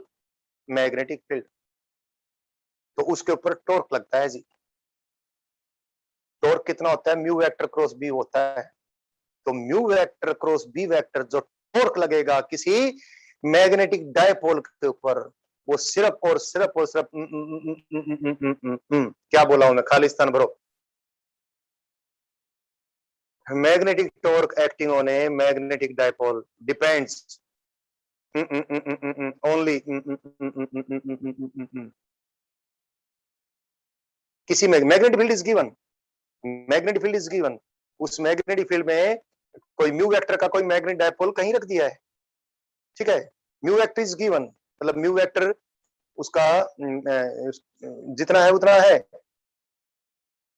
magnetic field, तो उसके ऊपर टॉर्क लगता है जी। टॉर्क कितना होता है? म्यू वेक्टर क्रॉस बी होता है। तो mu vector cross B vector जो टॉर्क लगेगा किसी मैग्नेटिक डायपोल के ऊपर, वो सिर्फ और सिर्फ क्या बोला हूं मैं, खालिस्तान भरो, magnetic torque acting on a magnetic dipole depends only किसी magnetic field is given, magnetic field is given, उस मैग्नेटिक फील्ड में कोई म्यू वेक्टर का कोई मैग्नेटिक डायपोल कहीं रख दिया है, ठीक है। म्यू वेक्टर इज गिवन, मतलब म्यू वेक्टर उसका जितना है उतना है,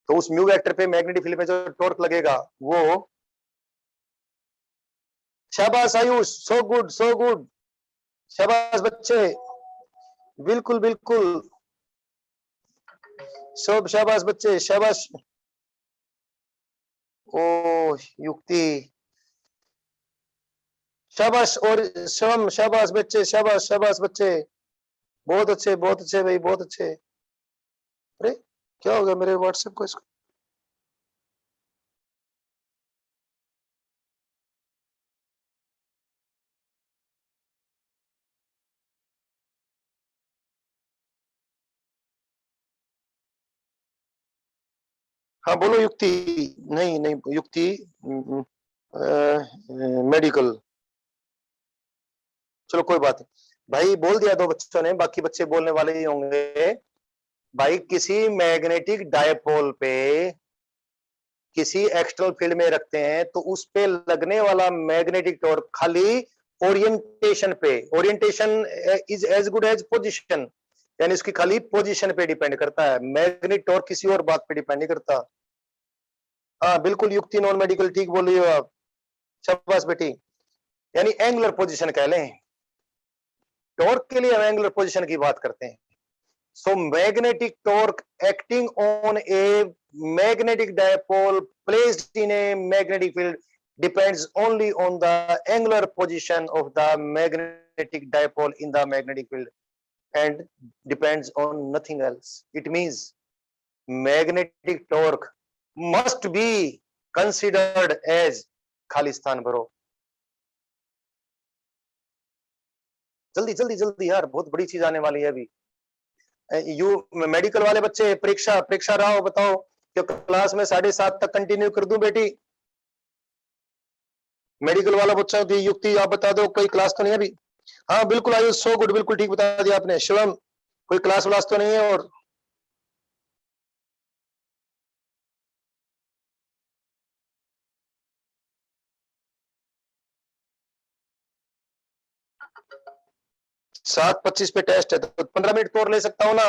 तो उस म्यू वेक्टर पे मैग्नेटिक फील्ड में जो टॉर्क लगेगा वो शाबाश Ayush, so good so good, शाबाश बच्चे, बिल्कुल बिल्कुल, सब शाबाश बच्चे, शाबाश। ओ युक्ति, शाबाश, और श्रम, शाबाश बच्चे, शाबाश शाबाश बच्चे, बहुत अच्छे भाई, बहुत अच्छे। अरे क्या हो गया मेरे व्हाट्सएप को इसको? हाँ बोलो युक्ति, नहीं नहीं युक्ति, मेडिकल, चलो कोई बात नहीं भाई, बोल दिया दो बच्चों ने, बाकी बच्चे बोलने वाले ही होंगे। भाई किसी मैग्नेटिक डायपोल पे किसी एक्सटर्नल फील्ड में रखते हैं तो उस पे लगने वाला मैग्नेटिक टॉर्क खाली ओरिएंटेशन पे, orientation is as good as position, यानी उसकी खाली पोजीशन पे डिपेंड करता है, मैग्नेटिक टॉर्क किसी और बात पे डिपेंड नहीं करता। हाँ बिल्कुल युक्ति, नॉन मेडिकल, ठीक बोल रही हो आप, शाबाश बेटी, यानी एंगुलर पोजीशन कह लें, टॉर्क के लिए हम एंगुलर पोजीशन की बात करते हैं। So magnetic torque acting on a magnetic dipole placed in a magnetic field depends only on the angular position of the magnetic dipole in the magnetic field and depends on nothing else. It means magnetic torque must be considered as Khalistan भरो। जल्दी जल्दी जल्दी यार, बहुत बड़ी चीज आने वाली है अभी। यू मेडिकल वाले बच्चे परीक्षा परीक्षा रहा हो, बताओ कि क्लास में 7:30 तक कंटिन्यू कर दूं बेटी? मेडिकल वाला बच्चा दी युक्ति आप बता दो, कोई क्लास तो नहीं है अभी? हाँ बिल्कुल आयुष, सो गुड, बिल्कुल ठीक बता दिया आपने। शिवम कोई क्लास व्लास तो नहीं है? और 7:25 पे टेस्ट है तो 15 मिनट तो और ले सकता हूँ ना?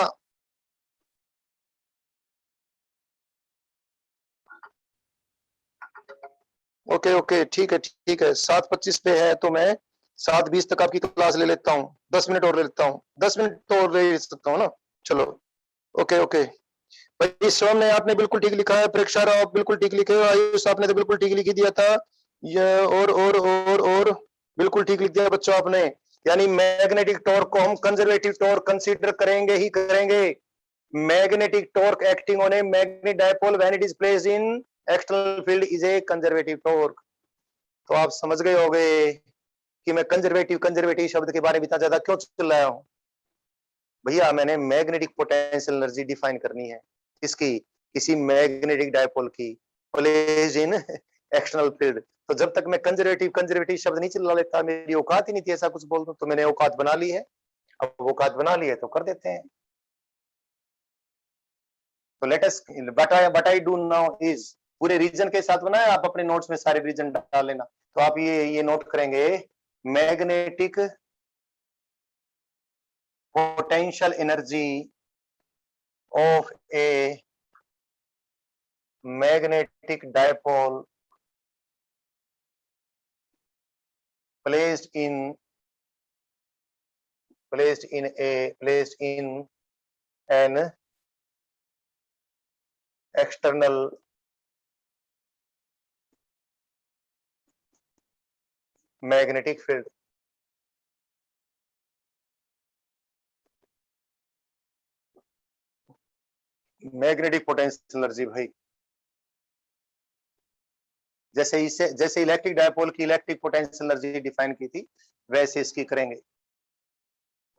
ओके ओके ठीक है ठीक है, 7:25 पे है तो मैं 7:20 तक आपकी क्लास ले लेता हूँ, 10 मिनट और ले लेता हूँ, 10 मिनट तो और ले सकता हूँ ना? चलो ओके ओके भाई, श्रवण ने आपने बिल्कुल ठीक लिखा है, परीक्षा राव आप बिल्कुल ठीक लिखे हो, आयुष आपने तो बिल्कुल ठीक लिख दिया था, ये और बिल्कुल ठीक लिख दिया बच्चों आपने। यानी मैग्नेटिक टॉर्क को हम कंजर्वेटिव टॉर्क कंसीडर करेंगे ही करेंगे। Magnetic torque acting on A magnetic dipole when it is placed in external field is a conservative torque. तो आप समझ गए होंगे कि मैं कंजर्वेटिव कंजर्वेटिव शब्द के बारे में इतना ज्यादा क्यों चल रहा हूँ। भैया मैंने मैग्नेटिक पोटेंशियल एनर्जी डिफाइन करनी है, इसकी किसी मैग्नेटिक डायपोल की प्लेस्ड इन एक्सटर्नल फील्ड। तो जब तक मैं कंजर्वेटिव कंजर्वेटिव शब्द नहीं चला लेता, मेरी औकात ही नहीं थी ऐसा कुछ बोल दूं, तो मैंने औकात बना ली है, अब औकात बना ली है तो कर देते हैं। तो let us what I do now is, पूरे रीजन के साथ बनाया, आप अपने नोट्स में सारे रीजन डाल लेना। तो आप ये नोट करेंगे, magnetic potential energy of A magnetic dipole placed in an external magnetic field. Magnetic potential energy भाई, जैसे इलेक्ट्रिक डायपोल की इलेक्ट्रिक पोटेंशियल एनर्जी डिफाइन की थी, वैसे इसकी करेंगे।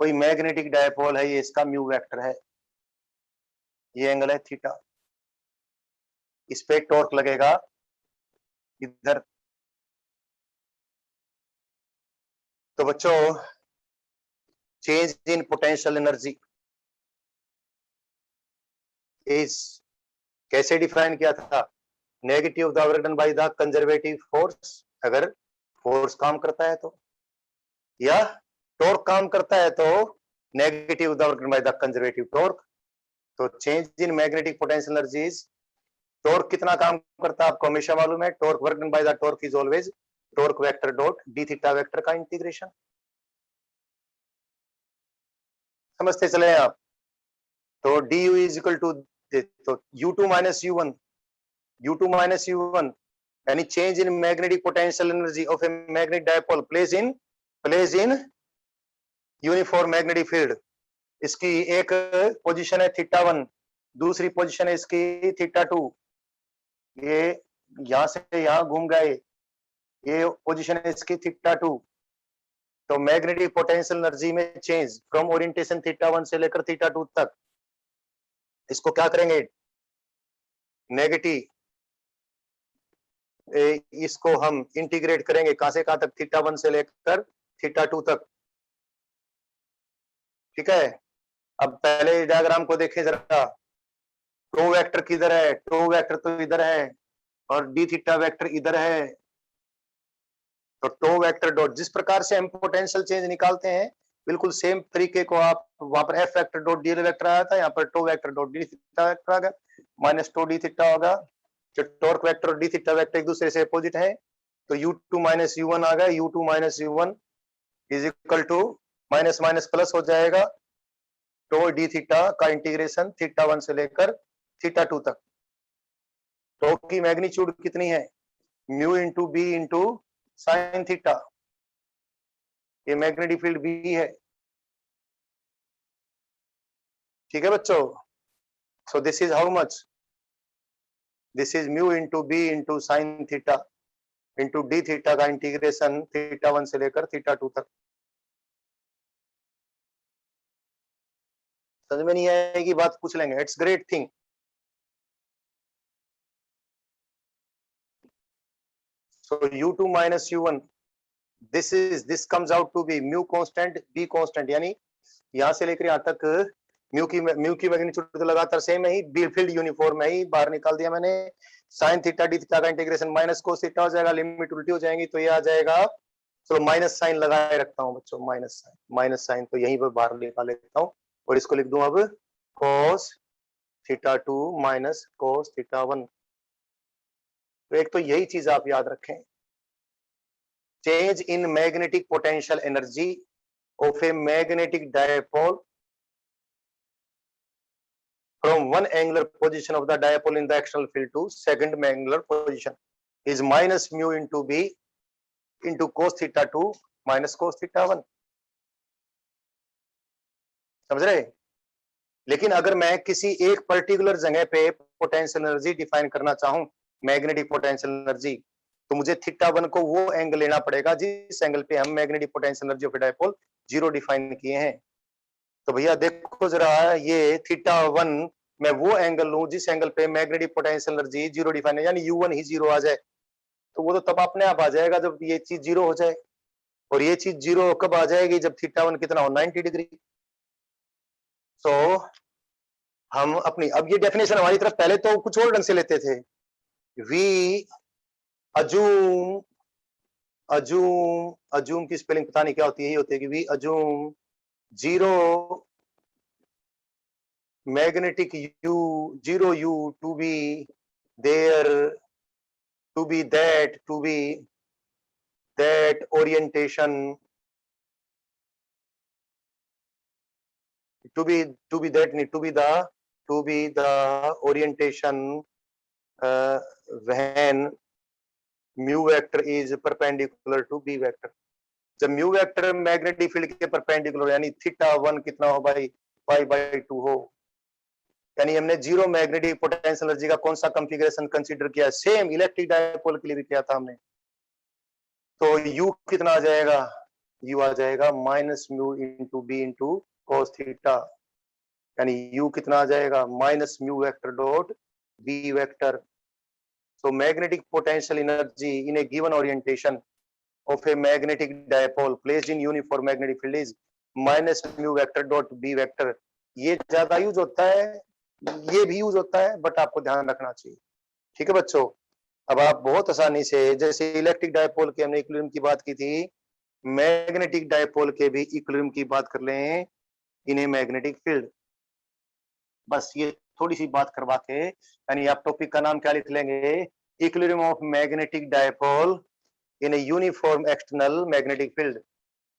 कोई मैग्नेटिक डायपोल है, ये इसका म्यू वेक्टर है, ये एंगल है थीटा, इस पे टॉर्क लगेगा इधर। तो बच्चों change in potential energy is कैसे डिफाइन किया था? Negative the work done by the conservative force, अगर फोर्स काम करता है तो, या टॉर्क काम करता है तो negative the work done by the conservative torque. तो change in magnetic potential energies, torque कितना काम करता है आपको हमेशा मालूम है, torque work done by the torque is always torque vector dot D theta vector का इंटीग्रेशन। समझते चले आप। तो D U is equal to, तो u2 minus u1, u2 minus u1 यानी change in magnetic potential energy of a magnetic dipole place in uniform magnetic field. इसकी एक position है θ1, दूसरी पोजीशन है इसकी θ2। ये यहां से यहां घूम गए, ये पोजीशन है इसकी θ2। तो मैग्नेटिक पोटेंशियल एनर्जी में चेंज फ्रॉम ओरिएंटेशन θ1 से लेकर θ2 तक, इसको क्या करेंगे, नेगेटिव, इसको हम इंटीग्रेट करेंगे कहां से कहां तक, θ1 से लेकर θ2 तक। ठीक है। अब पहले डायग्राम को देखें जरा, टो वेक्टर किधर है, टो वेक्टर तो इधर है और डी थीटा वेक्टर इधर है। तो टो वेक्टर डॉट, जिस प्रकार से हम पोटेंशियल चेंज निकालते हैं बिल्कुल सेम तरीके को आप, वहां पर F vector dot D vector आया था, यहाँ पर tau vector dot D theta vector आ गया, माइनस टो डी थीटा होगा। जो टॉर्क वेक्टर और डी थीटा वेक्टर एक दूसरे से अपोजिट है, तो u2 माइनस u1 आ गया, u2 minus u1 is equal to minus minus plus हो जाएगा, टो डी थीटा का इंटीग्रेशन θ1 से लेकर θ2 तक। टो की मैग्नीट्यूड कितनी है, mu into b into sine theta, ये मैग्नेटिक फील्ड बी है। ठीक है बच्चों। So this is how much, this is mu into b into sine theta into d theta का इंटीग्रेशन θ1 से लेकर θ2 तक। समझ में नहीं आएगी बात पूछ लेंगे, it's great thing. So u2 minus u1, this comes out to be mu constant, b constant, यानी यहां से लेकर यहां तक म्यू की मैग्नीट्यूड तो लगातार सेम है ही, बी फील्ड यूनिफॉर्म है ही, बाहर निकाल दिया मैंने। साइन थीटा डी थीटा का इंटीग्रेशन माइनस कोस थीटा हो जाएगा, लिमिट उल्टी हो जाएंगी तो ये आ जाएगा। चलो माइनस साइन लगाए रखता हूँ बच्चों, माइनस साइन तो यहीं पर बाहर निकाल लेता हूँ और इसको लिख दूं अब cos θ2 माइनस cos θ1। तो एक तो यही चीज आप याद रखें, change in magnetic potential energy of a magnetic dipole from one angular position of the dipole in the external field to second angular position is minus mu into b into cos θ2 minus cos θ1। समझ रहे। लेकिन अगर मैं किसी एक particular जगह पे potential energy define करना चाहूं, मैग्नेटिक पोटेंशियल एनर्जी, तो मुझे θ1 को वो एंगल लेना पड़ेगा जिस एंगल पे हम magnetic potential energy of dipole zero define किए हैं। तो भैया देखो जरा, ये θ1 मैं वो एंगल लूं जिस एंगल पे magnetic potential energy zero define है, यानी u1 ही जीरो आ जाए, तो वो तो तब अपने आप आ जाएगा जब ये चीज जीरो हो जाए। और ये चीज जीरो कब आ जाएगी, जब θ1 कितना हो, 90 डिग्री। तो हम अपनी, अब ये डेफिनेशन हमारी तरफ पहले तो कुछ और ढंग से लेते थे, वी अजूम की स्पेलिंग पता नहीं क्या होती है, यही होती है कि we assume zero magnetic zero u to be there, to be that orientation, to be the orientation when mu vector is perpendicular to b vector। जब म्यू वेक्टर मैग्नेटिक फील्ड के परपेंडिकुलर, यानी θ1 कितना हो भाई, π/2 हो, यानी हमने जीरो मैग्नेटिक पोटेंशियल एनर्जी का कौन सा कॉन्फ़िगरेशन कंसीडर किया, सेम इलेक्ट्रिक डायपोल के लिए भी किया था हमने। तो u कितना आ जाएगा, u आ जाएगा minus mu into b into cos theta, यानी u कितना आ जाएगा, minus mu vector dot b vector. So magnetic potential energy in a given orientation of a magnetic dipole placed in uniform magnetic field is minus mu vector dot b vector। ये ज्यादा use होता है, ये भी use होता है, but आपको ध्यान रखना चाहिए। ठीक है बच्चों। अब आप बहुत आसानी से, जैसे इलेक्ट्रिक डायपोल के हमने इक्विलिब्रियम की बात की थी, मैग्नेटिक डायपोल के भी इक्विलिब्रियम की बात कर लें इन ए मैग्नेटिक फील्ड। बस ये थोड़ी सी बात करवा के, यानी आप टॉपिक का नाम क्या लिख लेंगे, equilibrium of magnetic dipole in a uniform external magnetic field.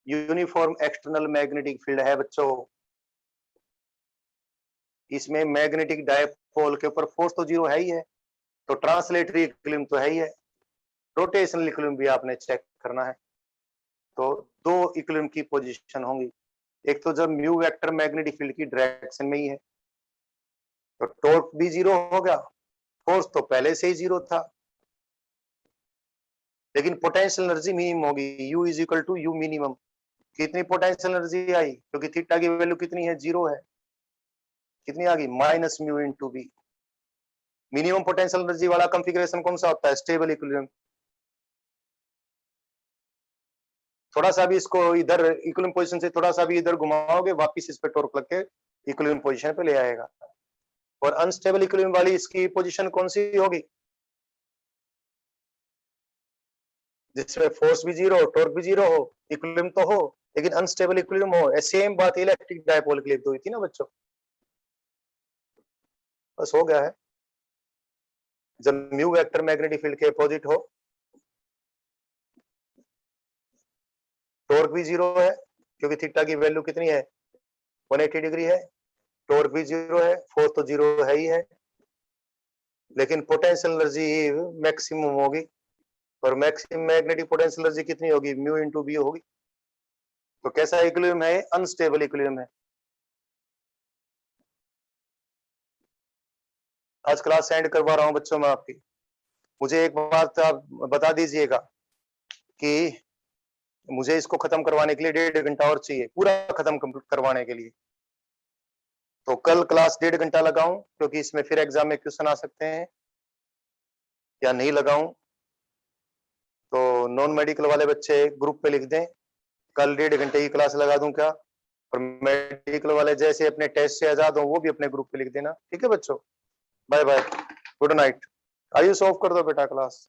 Uniform external magnetic field है बच्चों, इसमें मैग्नेटिक डायपोल के ऊपर फोर्स तो जीरो है ही है, तो ट्रांसलेटरी इक्विलिब्रियम तो है ही है, रोटेशनल इक्विलिब्रियम भी आपने चेक करना है। तो दो इक्विलिब्रियम की पोजीशन होंगी, एक तो जब म्यू वेक्टर मैग्नेटिक फील्ड की डायरेक्शन में ही है तो टॉर्क भी जीरो हो गया, फोर्स तो पहले से ही जीरो था, लेकिन पोटेंशियल एनर्जी मिनिमम होगी, U is equal to u minimum. कितनी पोटेंशियल एनर्जी आई, क्योंकि थीटा की वैल्यू कितनी है, जीरो है, कितनी आ गई, minus mu into b. Minimum potential energy वाला कॉन्फ़िगरेशन कौन सा होता है, स्टेबल इक्विलिब्रियम। थोड़ा सा भी इसको इधर इक्विलिब्रियम पोजीशन से थोड़ा सा भी इधर घुमाओगे, वापस इस पे टॉर्क लग के इक्विलिब्रियम पोजीशन पे ले आएगा। और अनस्टेबल इक्विलिब्रियम वाली इसकी पोजीशन कौन सी होगी, जिसमें फोर्स भी जीरो, टॉर्क भी जीरो हो, इक्विलिब्रियम तो हो लेकिन अनस्टेबल इक्विलिब्रियम हो। सेम बात इलेक्ट्रिक डायपोल के लिए तो हुई थी ना बच्चों, बस हो गया है। जब म्यू वेक्टर मैग्नेटिक फील्ड के अपोजिट हो, टॉर्क भी जीरो है क्योंकि थीटा की वैल्यू कितनी है, 180 डिग्री है, टॉर्क भी जीरो है, फोर्स तो जीरो है ही है, लेकिन पोटेंशियल एनर्जी मैक्सिमम होगी, और मैक्सिमम मैग्नेटिक पोटेंशियल एनर्जी कितनी होगी, म्यू इनटू बी होगी। तो कैसा इक्विलिब्रियम है, अनस्टेबल इक्विलिब्रियम है। आज क्लास एंड करवा रहा हूं बच्चों में आपकी, मुझे एक बात आप बता दीजिएगा कि मुझे इसको खत्म करवाने के लिए 1.5 घंटा और चाहिए, पूरा खत्म करवाने के लिए। तो कल क्लास 1.5 घंटा लगाऊं, क्योंकि इसमें फिर एग्जाम में क्वेश्चन आ सकते हैं, या नहीं लगाऊं। तो नॉन मेडिकल वाले बच्चे ग्रुप पे लिख दें, कल 1.5 घंटे की क्लास लगा दूं क्या, और मेडिकल वाले जैसे अपने टेस्ट से आजाद हो वो भी अपने ग्रुप पे लिख देना, ठीक है बच्चों। Bye bye, good night. Ayush off कर दो बेटा क्लास।